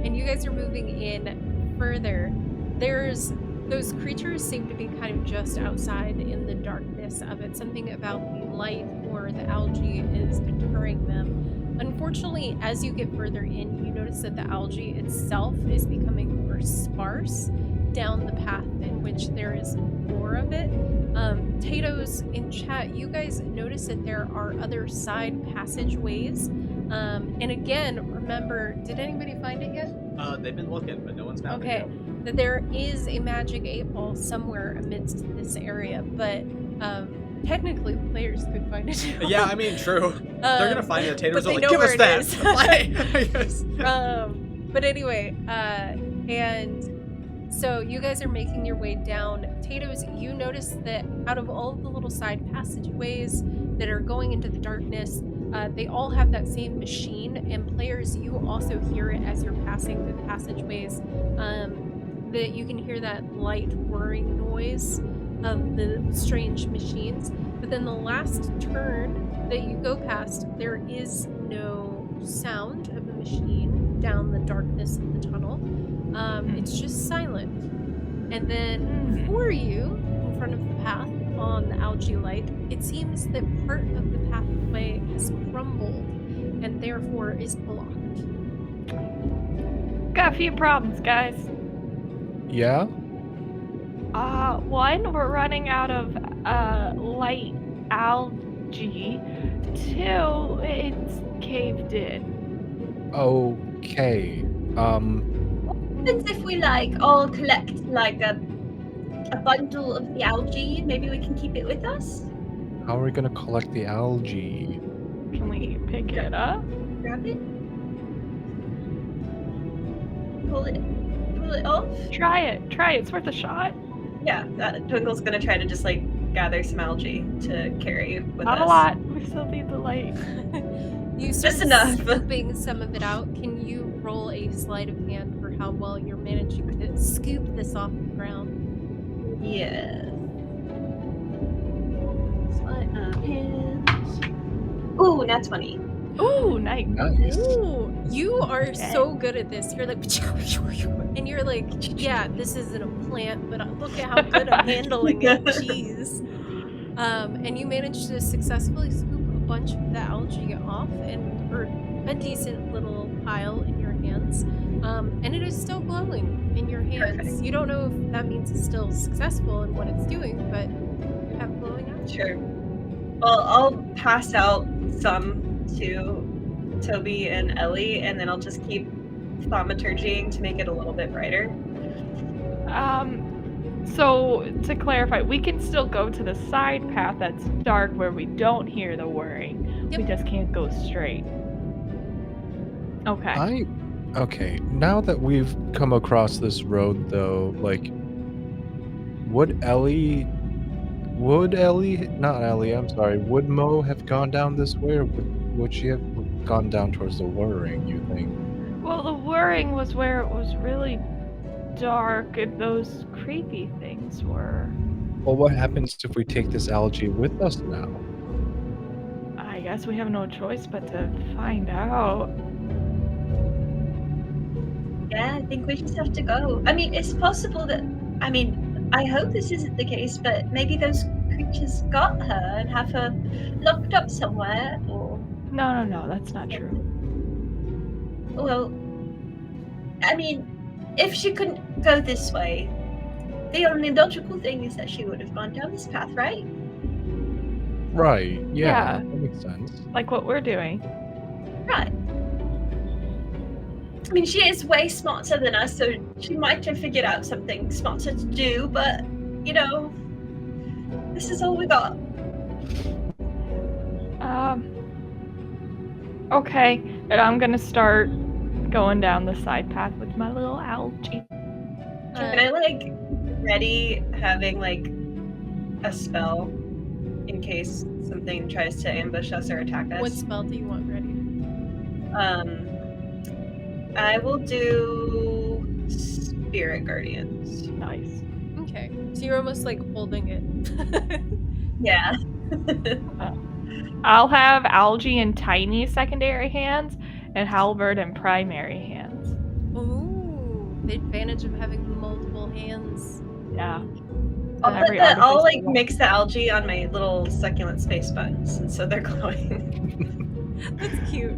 And you guys are moving in further. Those creatures seem to be kind of just outside in the darkness of it. Something about the light or the algae is deterring them. Unfortunately, as you get further in, you notice that the algae itself is becoming more sparse down the path in which there is more of it. Tatoes in chat, you guys notice that there are other side passageways. And again, remember, did anybody find it yet?
They've been looking, but no one's found
Okay,
it
that there is a magic 8-ball somewhere amidst this area, but technically the players could find it too.
yet. Yeah, I mean, true. They're gonna find it. Taters
but
are
they
like,
know
give us
where it
that.
is.
Yes.
But anyway, and so you guys are making your way down. Tatoes, you notice that out of all of the little side passageways that are going into the darkness, they all have that same machine, and players, you also hear it as you're passing through the passageways. That you can hear that light whirring noise of the strange machines. But then the last turn that you go past, there is no sound of the machine down the darkness of the tunnel. It's just silent. And then before you, in front of the path on the algae light, it seems that part of the pathway has crumbled and therefore is blocked.
Got a few problems, guys.
Yeah?
One, we're running out of light algae. Two, it's caved in.
Okay.
What happens if we all collect a bundle of the algae? Maybe we can keep it with us.
How are we gonna collect the algae?
Can we pick it up?
Grab it. Pull it off.
Try it. Try it. It's worth a shot.
Yeah, Twinkle's gonna try to just like gather some algae to carry with
Not
us.
a lot. We still need the light.
You start
Just enough.
scooping some of it out. Can you roll a sleight of hand for how well you're managing to scoop this off the ground?
Yes. Sleight of hands. Ooh, nat 20.
Ooh, nice.
Nice.
Ooh, you are so good at this. You're like, and you're like, yeah, this isn't a plant, but look at how good I'm handling it. Jeez. And you managed to successfully scoop a bunch of the algae off, or a decent little pile in your hands. And it is still glowing in your hands.
Perfect.
You don't know if that means it's still successful in what it's doing, but you have glowing algae.
Sure. Well, I'll pass out some to Toby and Ellie, and then I'll just keep thaumaturgying to make it a little bit brighter.
So to clarify, we can still go to the side path that's dark where we don't hear the whirring.
Yep.
We just can't go straight. Okay.
Okay, now that we've come across this road though, like would Mo have gone down this way, or would she have gone down towards the whirring, you think?
Well, the whirring was where it was really dark and those creepy things were.
Well, what happens if we take this algae with us now?
I guess we have no choice but to find out.
Yeah, I think we just have to go. I mean, it's possible that. I mean, I hope this isn't the case, but maybe those creatures got her and have her locked up somewhere, or.
No, that's not true.
Well, I mean, if she couldn't go this way, the only logical thing is that she would have gone down this path, right?
Right,
Yeah.
that makes sense.
Like what we're doing.
Right. I mean, she is way smarter than us, so she might have figured out something smarter to do, but, you know, this is all we got.
Okay, and I'm gonna start going down the side path with my little algae.
Can I, like, ready having, like, a spell in case something tries to ambush us or attack us?
What spell do you want ready?
I will do Spirit Guardians.
Nice.
Okay, so you're almost like holding it.
Yeah.
I'll have algae in tiny secondary hands and halberd in primary hands.
Ooh, the advantage of having multiple hands.
Yeah.
I'll like mix the algae on my little succulent space buns, and so they're glowing.
That's cute.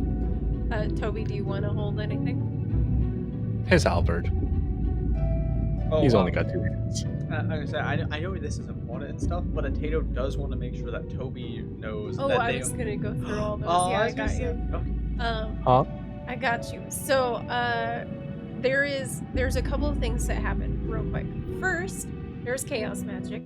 Toby, do you want to hold anything?
His halberd.
Oh,
He's only got 2 hands.
I'm gonna say, I know this is important and stuff, but a Tato does want to make sure that Toby knows
Oh,
that
I
they.
was gonna go through all those.
Oh,
Yeah,
I
I
was gonna
got
say-
you.
okay.
Huh?
I got you. So, there's a couple of things that happen real quick. First, there's chaos magic,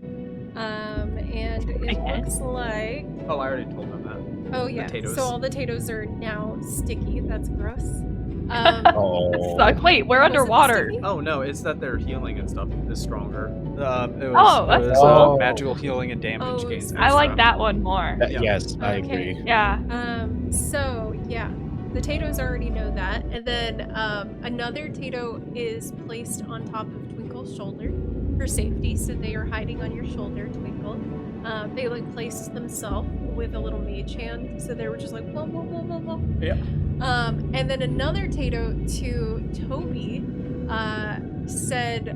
and it looks like.
Oh, I already told them that.
Oh yeah.
Potatoes.
So all the potatoes are now sticky. That's gross.
Oh.
Suck. Wait, we're
Was it
underwater.
sticky?
Oh no, it's that their healing and stuff is stronger. It was,
Oh, that's
it was,
cool.
magical healing and damage
Oh,
gains.
I like
extra.
that one more.
Yeah.
Yes, I
Okay.
agree.
Yeah.
So yeah, the Tatos already know that, and then another Tato is placed on top of Twinkle's shoulder for safety, so they are hiding on your shoulder, Twinkle. They like placed themselves with a little mage hand, so they were just like blah blah blah blah blah.
Yeah.
And then another Tato to Toby said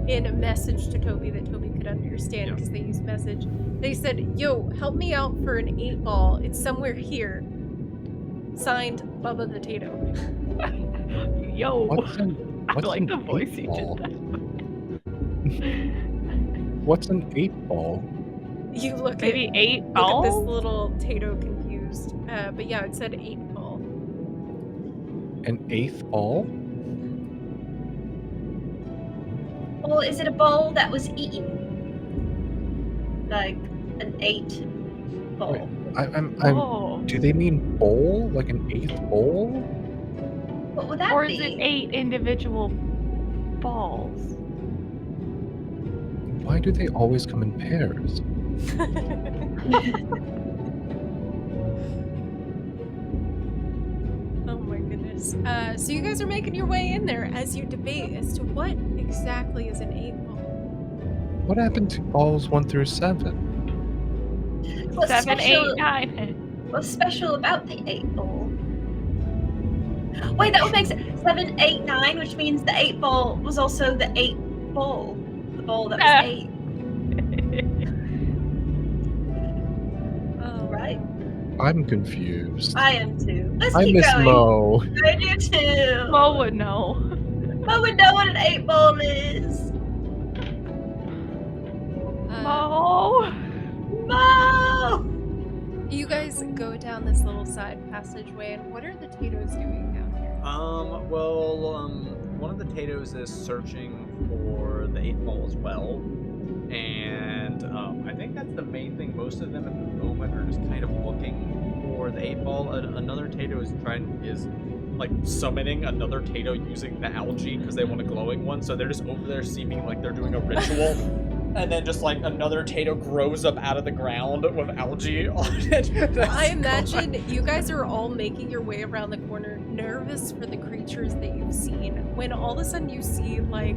in a message to Toby that Toby could understand
Yeah.
because they use message. They said, "Yo, help me out for an 8-ball. It's somewhere here." Signed, Bubba the Tato.
Yo. I
What's
like
an
the voice you
8-ball?
just
What's an 8-ball?
You look
Maybe
at
8
look at
balls?
this little Tato confused. But yeah, it said 8-ball.
An 8th ball?
Or is it a bowl that was eaten? Like, an 8 ball.
Wait, I'm
Oh.
do they mean bowl? Like an 8th bowl?
What would that
Or
be?
is it 8 individual balls?
Why do they always come in pairs?
Oh my goodness. So you guys are making your way in there as you debate as to what exactly is an 8 ball.
What happened to balls 1 through 7?
What's
7, 8,
special,
9.
what's special about the 8 ball? Wait, that would make sense. 7, 8, 9, which means the 8 ball was also the 8 ball. The ball that was 8,
Oh,
right?
I'm confused.
I am too. Let's
I
keep
miss
going.
Mo.
I do too.
Mo would know.
Mo would know what an 8 ball is.
Mo.
Mo!
You guys go down this little side passageway, and what are the Tatoes doing down here?
One of the Tatoes is searching for the 8 ball as well. And I think that's the main thing. Most of them at the moment are just kind of looking for the 8 ball. Another Tato is like summoning another Tato using the algae because they want a glowing one. So they're just over there seeming like they're doing a ritual. And then just like another Tato grows up out of the ground with algae on it.
I imagine you guys are all making your way around the corner, nervous for the creatures that you've seen, when all of a sudden you see, like,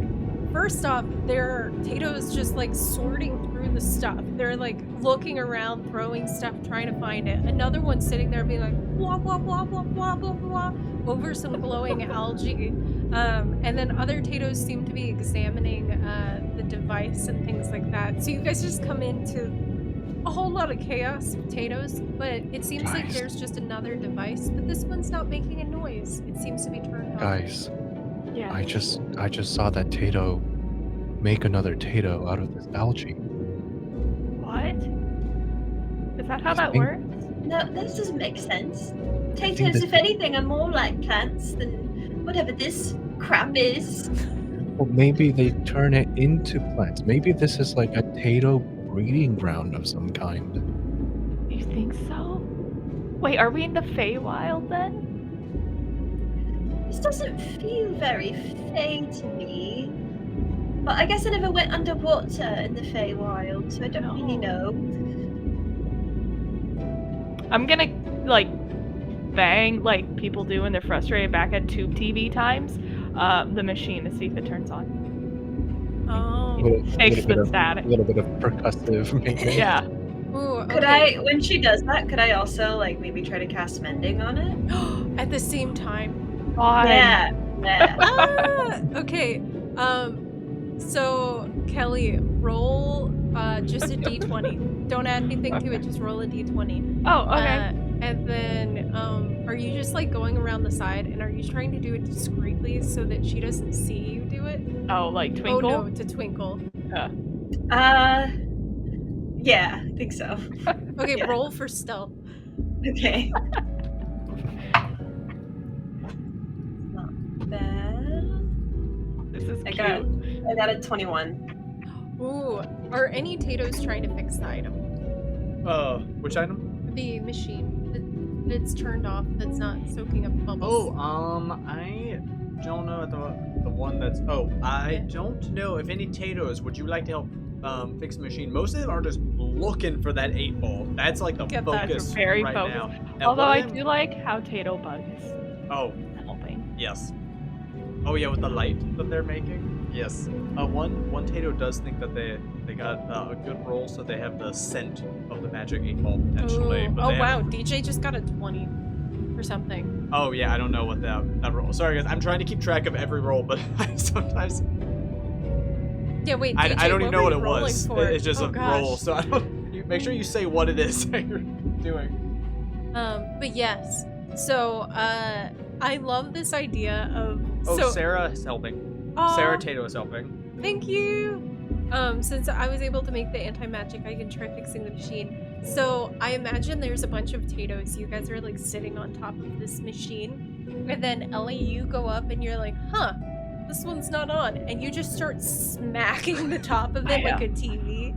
first off, there are Tatoes just like sorting through the stuff. They're like looking around, throwing stuff, trying to find it. Another one sitting there being like, blah, blah, blah, blah, blah, blah, blah, over some glowing algae. And then other Tatoes seem to be examining the device and things like that. So you guys just come into a whole lot of chaos with Tatoes, but it seems like
Guys.
there's just another device, but this one's not making a noise. It seems to be turned on.
Guys,
Yeah.
I just saw that Tato make another Tato out of this algae.
What? Is that how
I
that
think-
works?
No, this doesn't make sense.
think
Potatoes,
that-
if anything, are more like plants than whatever this crap is.
Well, maybe they turn it into plants. Maybe this is like a Tato breeding ground of some kind.
You think so? Wait, are we in the Feywild then?
This doesn't feel very Fey to me. But I guess I never went underwater in the Feywild, so I don't really know.
I'm gonna like bang like people do when they're frustrated back at tube TV times, the machine to see if it turns on.
Oh.
Fix the
A
static.
little bit of percussive maintenance.
Yeah.
Ooh, okay.
Could I, when she does that, could I also like maybe try to cast mending on it?
At the same time.
Fine.
Yeah.
Ah, okay. So Kelly, roll just a d20. Don't add anything to it. Just roll a d20.
Oh, okay.
And then, are you just like going around the side, and are you trying to do it discreetly so that she doesn't see you do it?
Oh, like twinkle?
Oh no, to twinkle.
Yeah, I think so.
Okay,
Yeah.
roll for stealth.
Okay. Not bad.
This is
I
cute.
got a 21.
Ooh, are any Tatoes trying to fix the item?
Which item?
The machine that's turned off, that's not soaking up bubbles.
Oh, I don't know the one that's. Oh, I don't know if any Tatoes. Would you like to help fix the machine? Most of them are just looking for that 8 ball. That's like the
Get that.
focus
Very
right
focused.
now. And
Although
one
I
of them-
do like how Tato Bug is
Oh,
helping.
yes. Oh yeah, with the light that they're making. Yes. One Tato does think that they got a good roll, so they have the scent of the magic 8 ball potentially.
Ooh.
But
Oh
they
wow,
haven't-
DJ just got a 20 or something.
Oh yeah, I don't know what that roll. Sorry guys, I'm trying to keep track of every roll, but I sometimes
Yeah, wait,
I
DJ,
don't even know
were
what
you
it
rolling
was.
For?
It's just
Oh,
a
gosh.
roll, so I don't. You make sure you say what it is that you're doing.
But yes. So, I love this idea of
Oh,
so
Sarah is helping.
Aw,
Sarah Tato is helping.
thank you. Since I was able to make the anti-magic, I can try fixing the machine. So I imagine there's a bunch of Tatoes. You guys are like sitting on top of this machine, and then Ellie, you go up and you're like, "Huh, this one's not on," and you just start smacking the top of it like a TV.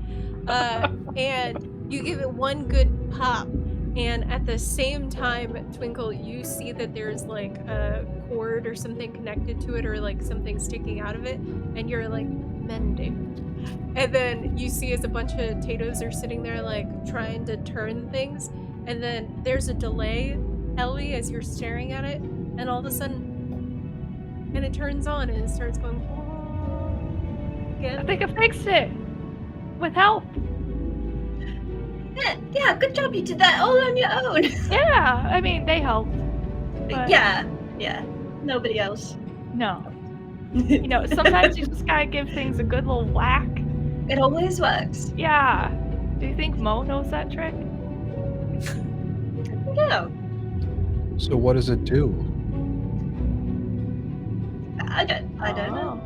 And You give it one good pop, and at the same time, Twinkle, you see that there's like a cord or something connected to it, or like something sticking out of it, and you're like mending. And then you see as a bunch of potatoes are sitting there like trying to turn things, and then there's a delay, Ellie, as you're staring at it, and all of a sudden, and it turns on and it starts going
I
again.
think I fixed it. With help.
Yeah, good job. You did that all on your own.
Yeah, I mean, they helped. But
Yeah. Nobody else.
no. You know, sometimes you just gotta give things a good little whack.
It always works.
Yeah. Do you think Mo knows that trick?
No,
So what does it do?
I don't know.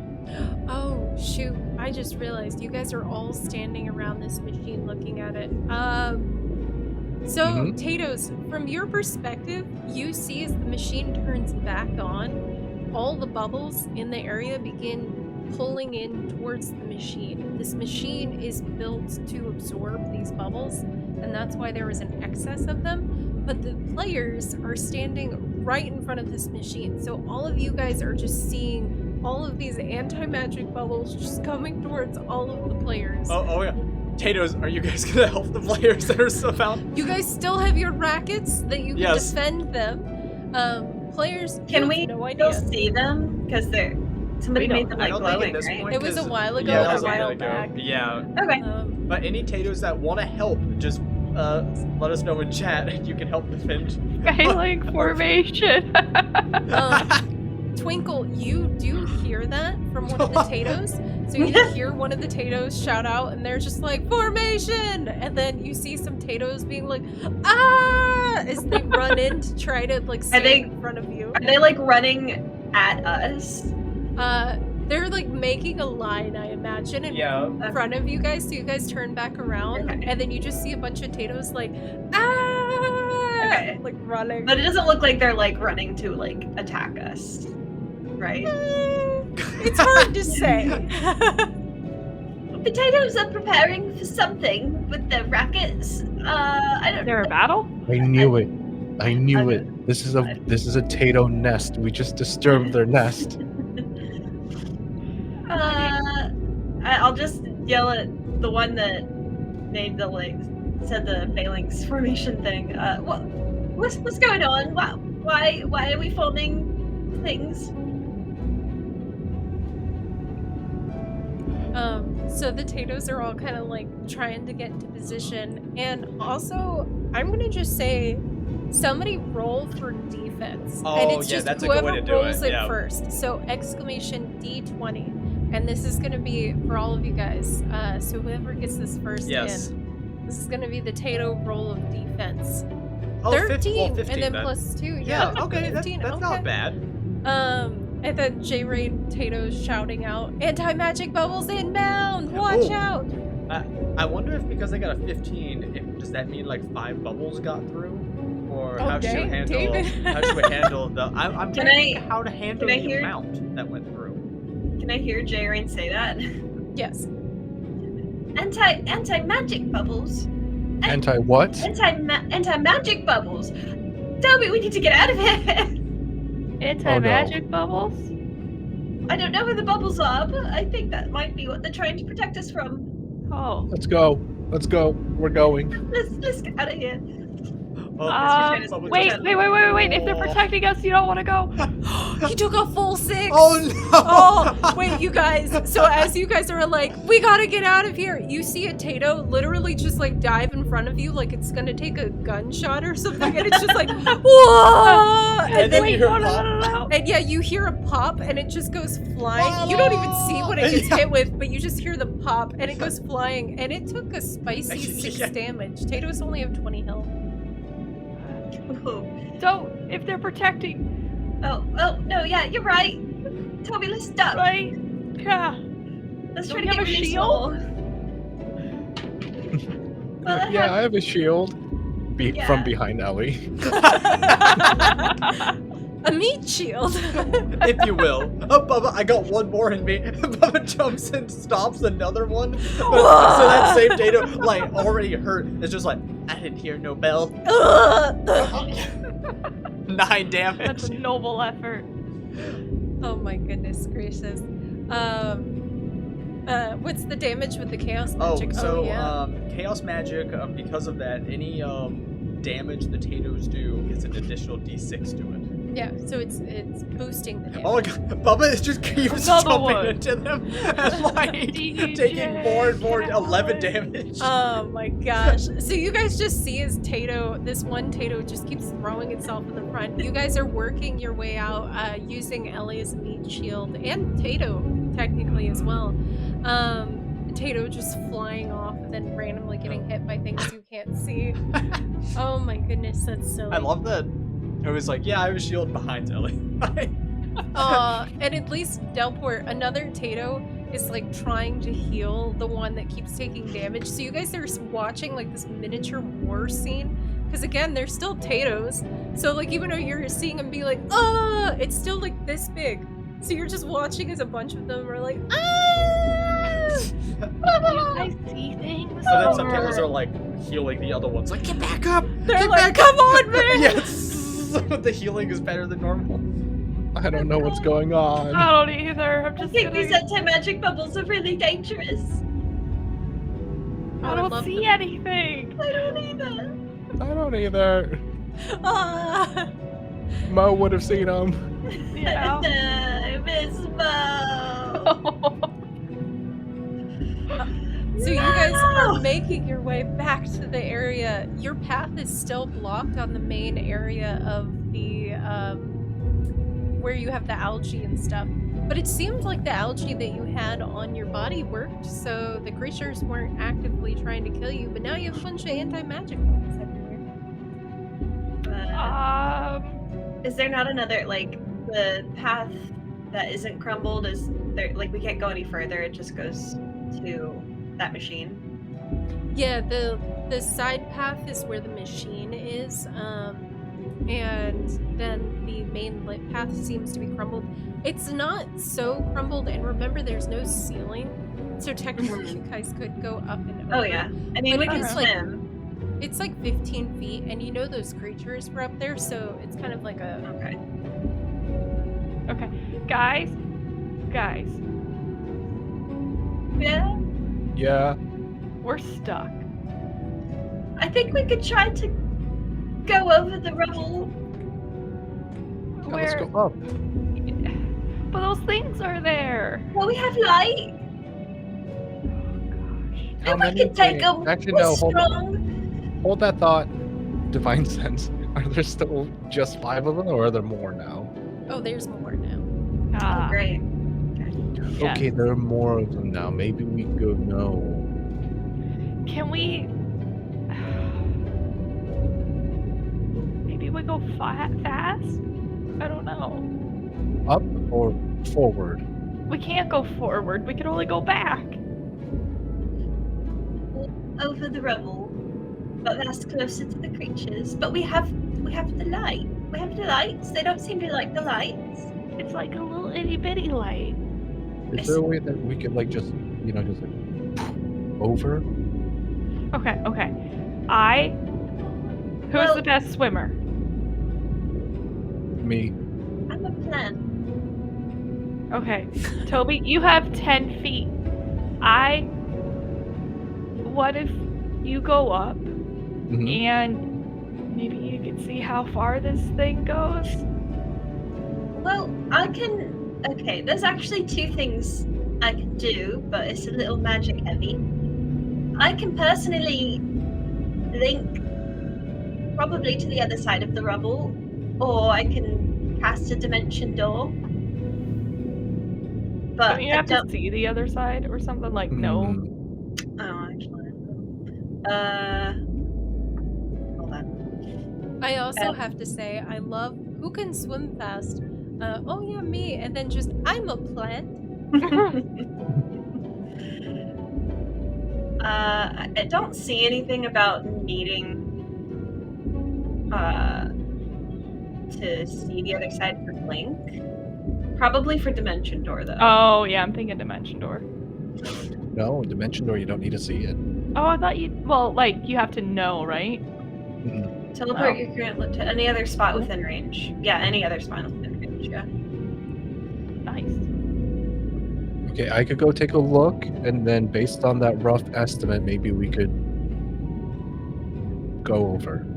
Oh shoot, I just realized you guys are all standing around this machine looking at it. So
Mhm.
Tatoes, from your perspective, you see as the machine turns back on, all the bubbles in the area begin pulling in towards the machine. This machine is built to absorb these bubbles, and that's why there is an excess of them. But the players are standing right in front of this machine, so all of you guys are just seeing all of these anti-magic bubbles just coming towards all of the players.
Oh yeah. Tatoes, are you guys gonna help the players that are surrounded?
You guys still have your rackets that you can
Yes.
defend them. Players, you
Can
have
we
no
still
idea.
see them? Because somebody
We
made
don't.
them
I
like
don't think
glowing,
at this
right?
point.
It was a
'cause-
while ago,
Yeah,
a
that was a
while
while ago.
back.
Yeah.
Okay.
But any Tatoes that want to help, just let us know in chat, and you can help defend.
Skyling formation.
Twinkle, you do hear that from one of the Tatoes. So you hear one of the Tatoes shout out, and they're just like, formation! And then you see some Tatoes being like, ah! As they run in to try to like stand
they-
in front of you.
Are they like running at us?
They're like making a line, I imagine, in
Yeah.
front of you guys, so you guys turn back around,
Okay.
and then you just see a bunch of Tatoes like, ah!
Okay.
Like running.
But it doesn't look like they're like running to like attack us, right?
It's hard to say.
Potatoes are preparing for something with their rackets. I don't.
There a battle?
I knew it. I knew
I
it. This is a Tato nest. We just disturbed their nest.
I'll just yell at the one that made the said the phalanx formation thing. What's going on? Why are we forming things?
So the Tatoes are all kind of like trying to get into position, and also I'm gonna just say, somebody roll for defense, and
Oh,
it's
yeah,
just
that's a good
whoever
way to do
rolls
it,
it
yeah.
first. So exclamation D20, and this is gonna be for all of you guys. So whoever gets this first
Yes.
in, this is gonna be the Tato roll of defense.
Oh,
13,
15
and then plus 2.
Yeah. Okay.
15.
That's
Okay.
not bad.
And then J-Raid Tato's shouting out, anti-magic bubbles inbound! Watch
Oh.
out!
I wonder if because I got a 15, does that mean like 5 bubbles got through, or
Oh,
how should we
dang,
handle?
David.
How should we handle the? I'm
Can
trying to
I-
think how to handle
can I
the
hear-
amount that went through.
Can I hear J-Rain say that?
Yes.
Anti-magic bubbles.
Anti what?
Anti-magic bubbles. Toby, we need to get out of here.
Anti-magic bubbles?
I don't know where the bubbles are, but I think that might be what they're trying to protect us from.
Oh.
Let's go. Let's go. We're going.
Let's get out of here.
Oh,
Mr. Bubbles
Wait.
just-
If they're protecting us, you don't want to go.
He took a full 6!
Oh no!
Oh, wait, you guys. So as you guys are like, we gotta get out of here, you see a Tato literally just like dive in front of you like it's gonna take a gunshot or something, and it's just like, whoa!
And then you hear a
no.
And yeah, you hear a pop and it just goes flying. You don't even see what it gets hit with, but you just hear the pop and it goes flying. And it took a spicy 6
Yeah.
damage. Tato's only have 20 health.
Oh,
So, if they're protecting,
no, yeah, you're right. Toby, let's stop.
right? Yeah.
Let's
Don't
try to
you have
get
a
rid of
shield?
Well, I
Yeah,
have-
I have a shield.
Yeah.
From behind Ellie.
A meat shield.
if you will. Oh, Bubba, I got one more in me. Bubba jumps and stops another one. But, so that same Tato, like, already hurt. It's just like, I didn't hear no bell. 9 damage.
That's a noble effort.
Oh my goodness gracious. What's the damage with the chaos magic?
Chaos magic, because of that, any damage the Tatos do is an additional d6 to it.
Yeah, so it's boosting the damage.
Oh my god, Bubba just keeps
Another
jumping
one.
into them and like taking more and more 11 damage.
Oh my gosh. So you guys just see as this one Tato just keeps throwing itself in the front. You guys are working your way out using Ellie as a meat shield and Tato technically as well. Tato just flying off and then randomly getting hit by things you can't see. Oh my goodness, that's silly.
I love that. It was like, yeah, I was shielded behind Ellie.
And at least Delport, another Tato is like trying to heal the one that keeps taking damage. So you guys are watching like this miniature war scene. Because again, they're still Tatos. So like even though you're seeing them be like, ah, it's still like this big. So you're just watching as a bunch of them are like, ah!
I see things.
But then some Tatos are like healing the other ones. Like, get back up!
They're
Get
like,
back
come on, man!
Yes! The healing is better than normal.
I don't know what's going on.
I don't either. I'm
I
just
think these
gonna...
anti-magic bubbles are really dangerous.
I don't see anything.
I don't either.
I don't either.
Ah!
Mo would have seen them.
Yeah.
No, Miss Mo.
So you guys are making your way back to the area. Your path is still blocked on the main area of the where you have the algae and stuff. But it seemed like the algae that you had on your body worked, so the creatures weren't actively trying to kill you. But now you have a bunch of anti-magic bugs everywhere.
Is there not another, like, the path that isn't crumbled? Is there, like, we can't go any further? It just goes to that machine.
Yeah, the side path is where the machine is, and then the main lit path seems to be crumbled. It's not so crumbled, and remember, there's no ceiling, so technically you guys could go up and over.
Oh yeah, I mean
But
we
it
can
is, like,
swim.
It's like 15 feet, and you know those creatures were up there, so it's kind of like a...
Okay.
Okay, guys.
Yeah,
Yeah.
We're stuck.
I think we could try to go over the rubble.
Yeah, let's
Where?
go up.
But those things are there.
Well, we have light.
Oh
How
And we
many
can take
things?
them.
Actually,
We're
no.
strong.
Hold that thought. Divine sense. Are there still just 5 of them, or are there more now?
Oh, there's more now.
gosh. Ah,
Great.
yes.
Okay, there are more of them now. Maybe we go no.
Can we? Maybe we go fast. I don't know.
Up or forward?
We can't go forward. We can only go back.
Over the rubble, but that's closer to the creatures. But we have the light. We have the lights. They don't seem to like the lights.
It's like a little itty bitty light.
Is there a way that we could like just over?
Okay. Who's
Well-
the best swimmer?
Me.
I'm a plant.
Okay, Toby, you have 10 feet. What if you go up
Mhm.
and maybe you can see how far this thing goes?
Well, I can. Okay, there's actually 2 things I can do, but it's a little magic heavy. I can personally link probably to the other side of the rubble, or I can cast a dimension door. But
Don't you
I
have
don't.
to see the other side or something? Like, no.
Mm,
Oh, actually. Hold on.
I also
Um,
have to say, I love who can swim fast. Oh yeah, me, and then just I'm a plant.
I don't see anything about needing to see the other side for Blink. Probably for Dimension Door, though.
Oh, yeah, I'm thinking Dimension Door.
No, Dimension Door, you don't need to see it.
Oh, I thought you. Well, like, you have to know, right?
Mm-mm.
Teleport
Oh.
your current look to any other spot within range. Yeah, any other spot within range, yeah.
Nice.
Okay, I could go take a look, and then based on that rough estimate, maybe we could go over.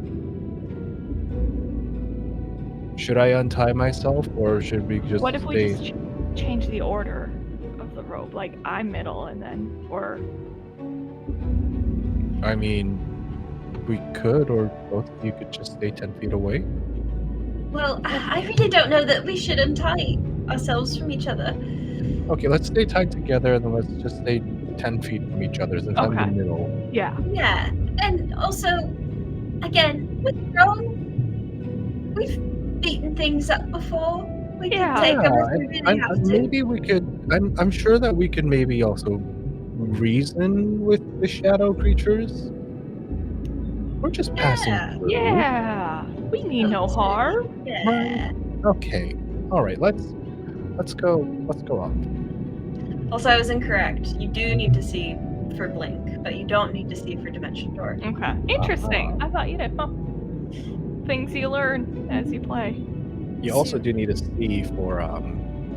Should I untie myself, or should we just
What if we
stay?
just change the order of the rope? Like, I'm middle, and then, or
I mean, we could, or both of you could just stay 10 feet away.
Well, I really don't know that we should untie ourselves from each other.
Okay, let's stay tied together, and then let's just stay 10 feet from each other since I'm
Okay.
in the middle.
yeah.
Yeah, and also, again, with Ron, we've beaten things up before. We can
Yeah.
take them
Yeah,
if we really
I'm,
have to.
maybe we could. I'm sure that we could maybe also reason with the shadow creatures. We're just passing
Yeah.
through.
Yeah. We mean no harm.
Yeah.
Okay. All right. Let's go. Let's go up.
Also, I was incorrect. You do need to see for Blink, but you don't need to see for Dimension Door.
Okay. Interesting. I thought you did. Huh. Things you learn as you play.
You also do need to see for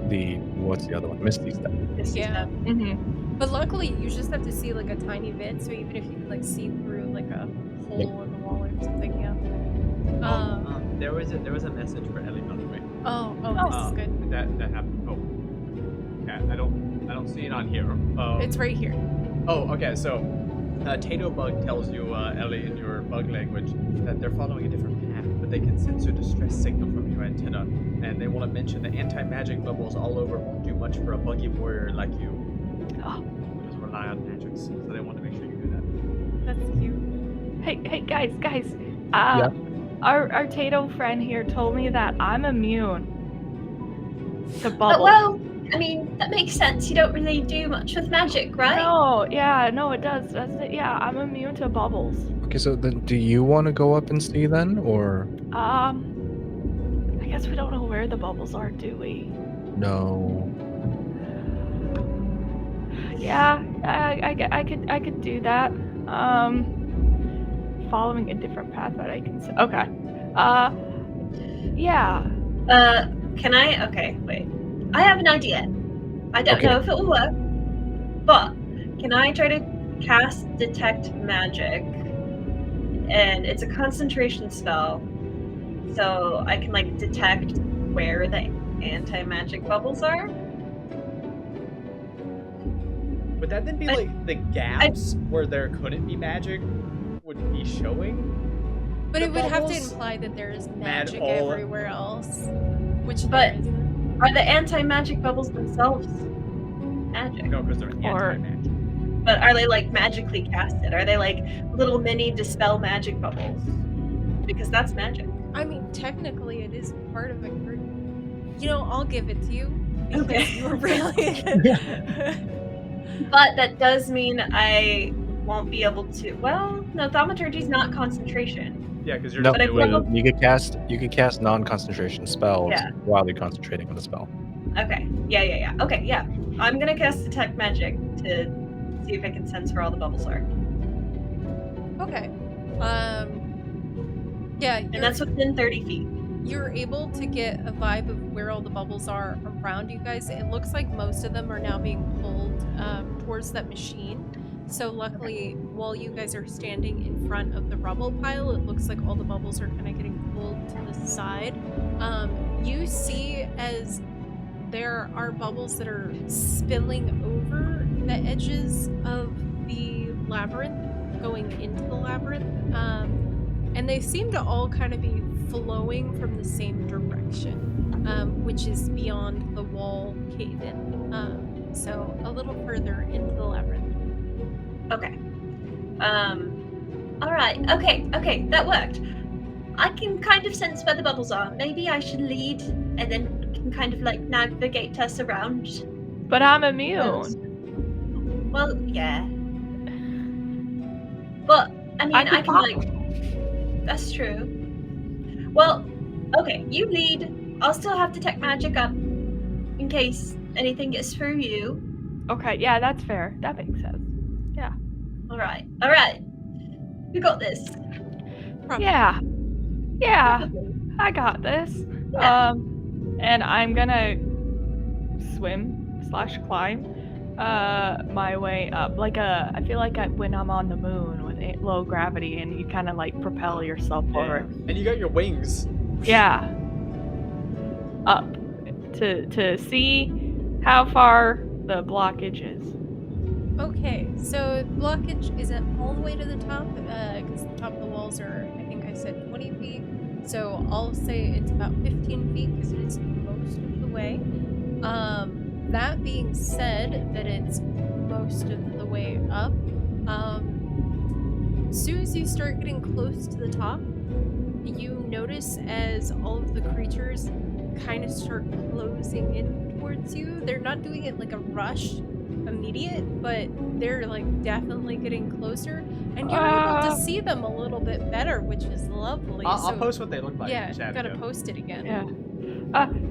the what's the other one? Misty Step.
Yeah.
Mm-hmm.
But luckily, you just have to see like a tiny bit. So even if you could like see through like a hole in the wall or something, yeah.
There was a message for Ellie, by the way.
This is good.
That happened. Oh, yeah. I don't see it on here.
It's right here.
Oh, okay. So, Tato Bug tells you, Ellie, in your bug language, that they're following a different path, but they can sense a distress signal from your antenna, and they want to mention that anti-magic bubbles all over won't do much for a buggy warrior like you.
Oh.
Just rely on magics, so they want to make sure you do that.
That's cute.
Hey, guys.
Yeah?
Our Tato friend here told me that I'm immune to bubbles.
Well, I mean, that makes sense. You don't really do much with magic, right?
No, it does. Yeah, I'm immune to bubbles.
Okay. So then, do you want to go up and see then, or
I guess we don't know where the bubbles are, do we?
no?
Yeah, I could do that. Following a different path that I can see. Okay. Yeah.
Can I? Okay, wait. I have an idea. I don't
Okay.
know if it will work, but can I try to cast Detect Magic? And it's a concentration spell, so I can like detect where the anti-magic bubbles are.
Would that then be like the gaps where there couldn't be magic would be showing?
But
The
it would have to
bubbles?
imply that there is magic
all-
everywhere else, which
But-
there isn't.
Are the anti-magic bubbles themselves magic?
No, because they're
Or-
anti-magic.
But are they like magically casted? Are they like little mini dispel magic bubbles? Because that's magic.
I mean, technically, it is part of a group. You know, I'll give it to you because
Okay.
you were brilliant.
But that does mean I won't be able to. Well, no, thaumaturgy is not concentration.
Yeah, because you're
No,
But I
doing
probably-
you could cast non-concentration spells
Yeah.
while you're concentrating on the spell.
Okay. Yeah. Okay, yeah. I'm gonna cast Detect Magic to see if I can sense where all the bubbles are.
Okay. Yeah,
And that's within 30 feet.
you're able to get a vibe of where all the bubbles are around you guys. It looks like most of them are now being pulled towards that machine. So luckily, while you guys are standing in front of the rubble pile, it looks like all the bubbles are kind of getting pulled to the side. You see as there are bubbles that are spilling over the edges of the labyrinth, going into the labyrinth. And they seem to all kind of be flowing from the same direction, which is beyond the wall cave-in. So a little further into the labyrinth.
Okay. Alright. Okay, that worked. I can kind of sense where the bubbles are. Maybe I should lead and then can kind of like navigate us around.
But I'm immune.
Well, yeah. But I mean, I can like. That's true. Well, Okay, you lead. I'll still have detect magic up in case anything gets through you.
Okay, yeah, that's fair. That makes sense.
All right. You got this.
Probably.
Yeah, yeah,
Probably.
I got this.
Yeah.
And I'm gonna swim/climb my way up. I feel like when I'm on the moon with low gravity and you kind of like propel yourself
Yeah.
forward.
And you got your wings.
Yeah. Up to see how far the blockage is.
Okay, so blockage isn't all the way to the top, because the top of the walls are, I think I said 20 feet. So I'll say it's about 15 feet because it is most of the way. That being said, that it's most of the way up. As soon as you start getting close to the top, you notice as all of the creatures kind of start closing in towards you. They're not doing it like a rush immediate, but they're like definitely getting closer, and you're able to see them a little bit better, which is lovely.
I'll post what they look like.
Yeah,
in chat
gotta
again.
post it again.
Yeah.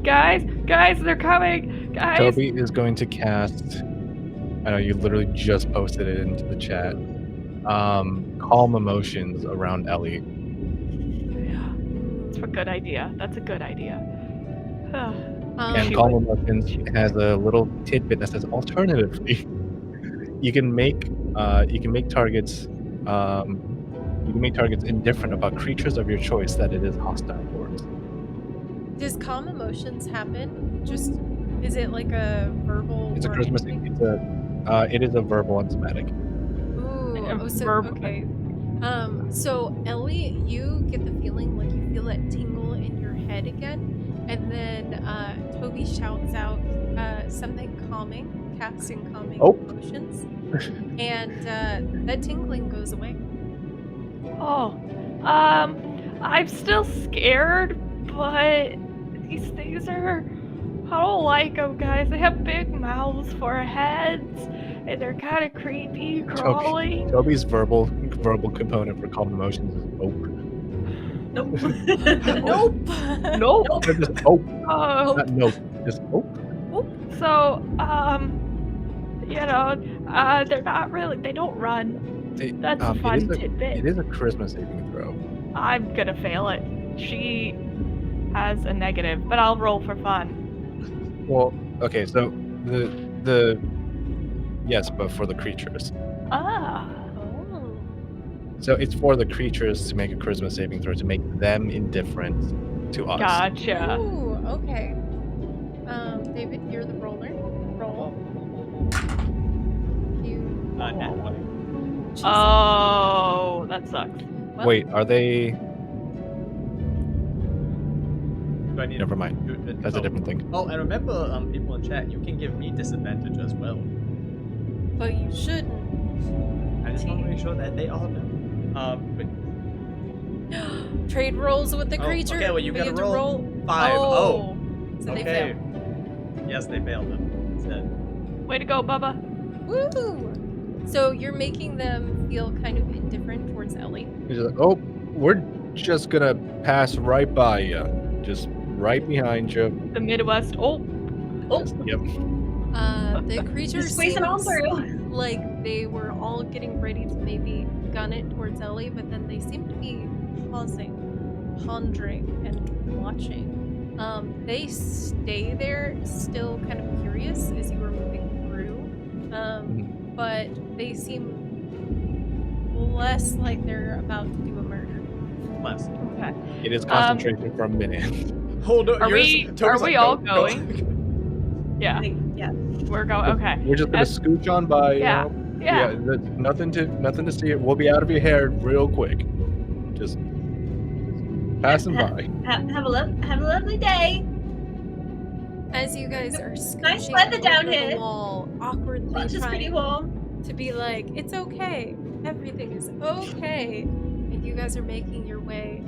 Guys, they're coming. Guys.
Toby is going to cast. I know you literally just posted it into the chat. Calm emotions around Ellie.
Yeah, that's a good idea. That's a good idea.
And
She
calm
would-
emotions has a little tidbit that says alternatively, you can make targets. You can make targets indifferent about creatures of your choice that it is hostile towards.
Does calm emotions happen? Just is it like a verbal?
It's a
or
Christmas.
anything?
It is a verbal and somatic.
Ooh,
A
so
verbal-
okay. So Ellie, you get the feeling like you feel that tingle in your head again, and then Toby shouts out something calming, casting calming
Oh.
emotions, and that tingling goes away.
Oh, I'm still scared, but these things are. I don't like them, guys. They have big mouths for heads, and they're kind of creepy, crawling.
Toby's verbal component for calm emotions is ope.
Nope.
Nope.
Nope.
Just ope,
Oh,
not nope. Just ope.
so they're not really. They don't run. That's a fun tidbit.
It is a charisma saving throw.
I'm gonna fail it. She has a negative, but I'll roll for fun.
Well, okay, so the yes, but for the creatures.
Ah.
Oh.
So it's for the creatures to make a charisma saving throw to make them indifferent to us.
Gotcha.
Ooh, okay. David, you're the roller. Roll. You.
Nat 20.
Jesus.
Oh, that sucks.
Well,
Wait, are they?
Do I need
Never mind. That's a different thing.
Oh, and remember, people in chat, you can give me disadvantage as well.
But you shouldn't.
I just want to make sure that they all know. But
Trade rolls with the
Oh,
creature.
okay, well, you
but
gotta
have to
roll 5. Oh.
So they
okay.
fail.
Yes, they failed them. Instead.
Way to go, Bubba.
Woo! So you're making them feel kind of indifferent towards Ellie.
He's like, oh, we're just gonna pass right by you, just right behind you.
The Midwest. Oh,
Yep.
The creature
Just squeezing on
seems
through.
like they were all getting ready to maybe gun it towards Ellie, but then they seem to be pausing, pondering, and watching. They stay there, still kind of curious as you were moving through, but they seem less like they're about to do a murder.
Less.
okay.
It is concentration for a minute.
Hold on.
Are we
Toby's like,
all
go.
Yeah,
I think, yeah.
we're going. Okay.
We're just gonna
That's-
scooch on by. You
Yeah.
know?
Yeah.
There's nothing to see. We'll be out of your hair real quick. Just passing by.
Have a lovely day.
As you guys are scooching
Nice weather down
over the
here.
wall, awkwardly
Lunch is pretty
trying
warm.
to be like, it's okay, everything is okay, and you guys are making your way.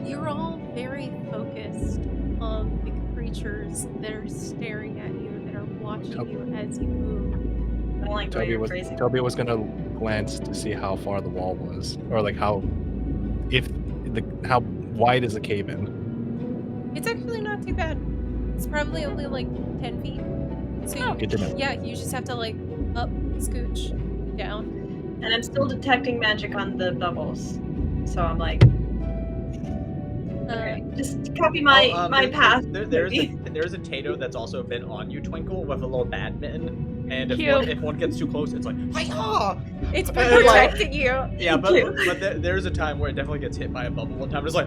You're all very focused on the creatures that are staring at you, that are watching you as you move.
I don't like the way
Toby
you're
was
phrasing.
Toby was gonna glance to see how far the wall was, or like how wide is the cave in?
It's actually not too bad. It's probably only like 10 feet. So
Oh,
Good to know.
yeah, you just have to like up, scooch, down.
And I'm still detecting magic on the bubbles. So I'm like, okay, just copy my path.
There's a Tato that's also been on you, Twinkle, with a little badminton. And
Cute.
if one gets too close, it's like, hi-ya!
It's been
And, like,
protecting you.
Yeah, but there's a time where it definitely gets hit by a bubble one time. It's like,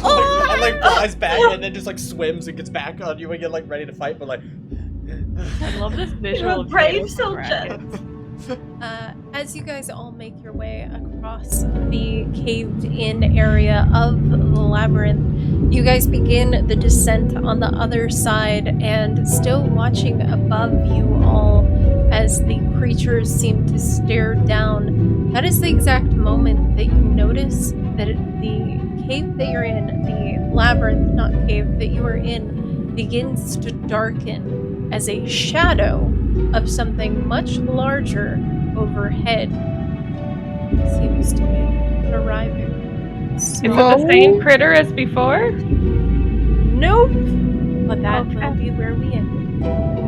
I like flies back and then just like swims and gets back on you again, like ready to fight, but like.
I love this
You're
visual.
a
of
brave
Taylor's
soldier.
dragons.
As you guys all make your way across the caved-in area of the labyrinth, you guys begin the descent on the other side, and still watching above you all as the creatures seem to stare down. That is the exact moment that you notice that the cave that you're in, the labyrinth, not cave, that you are in, begins to darken as a shadow of something much larger overhead seems to be arriving.
Is it the same critter as before?
Nope. But that
Okay.
will be where we end.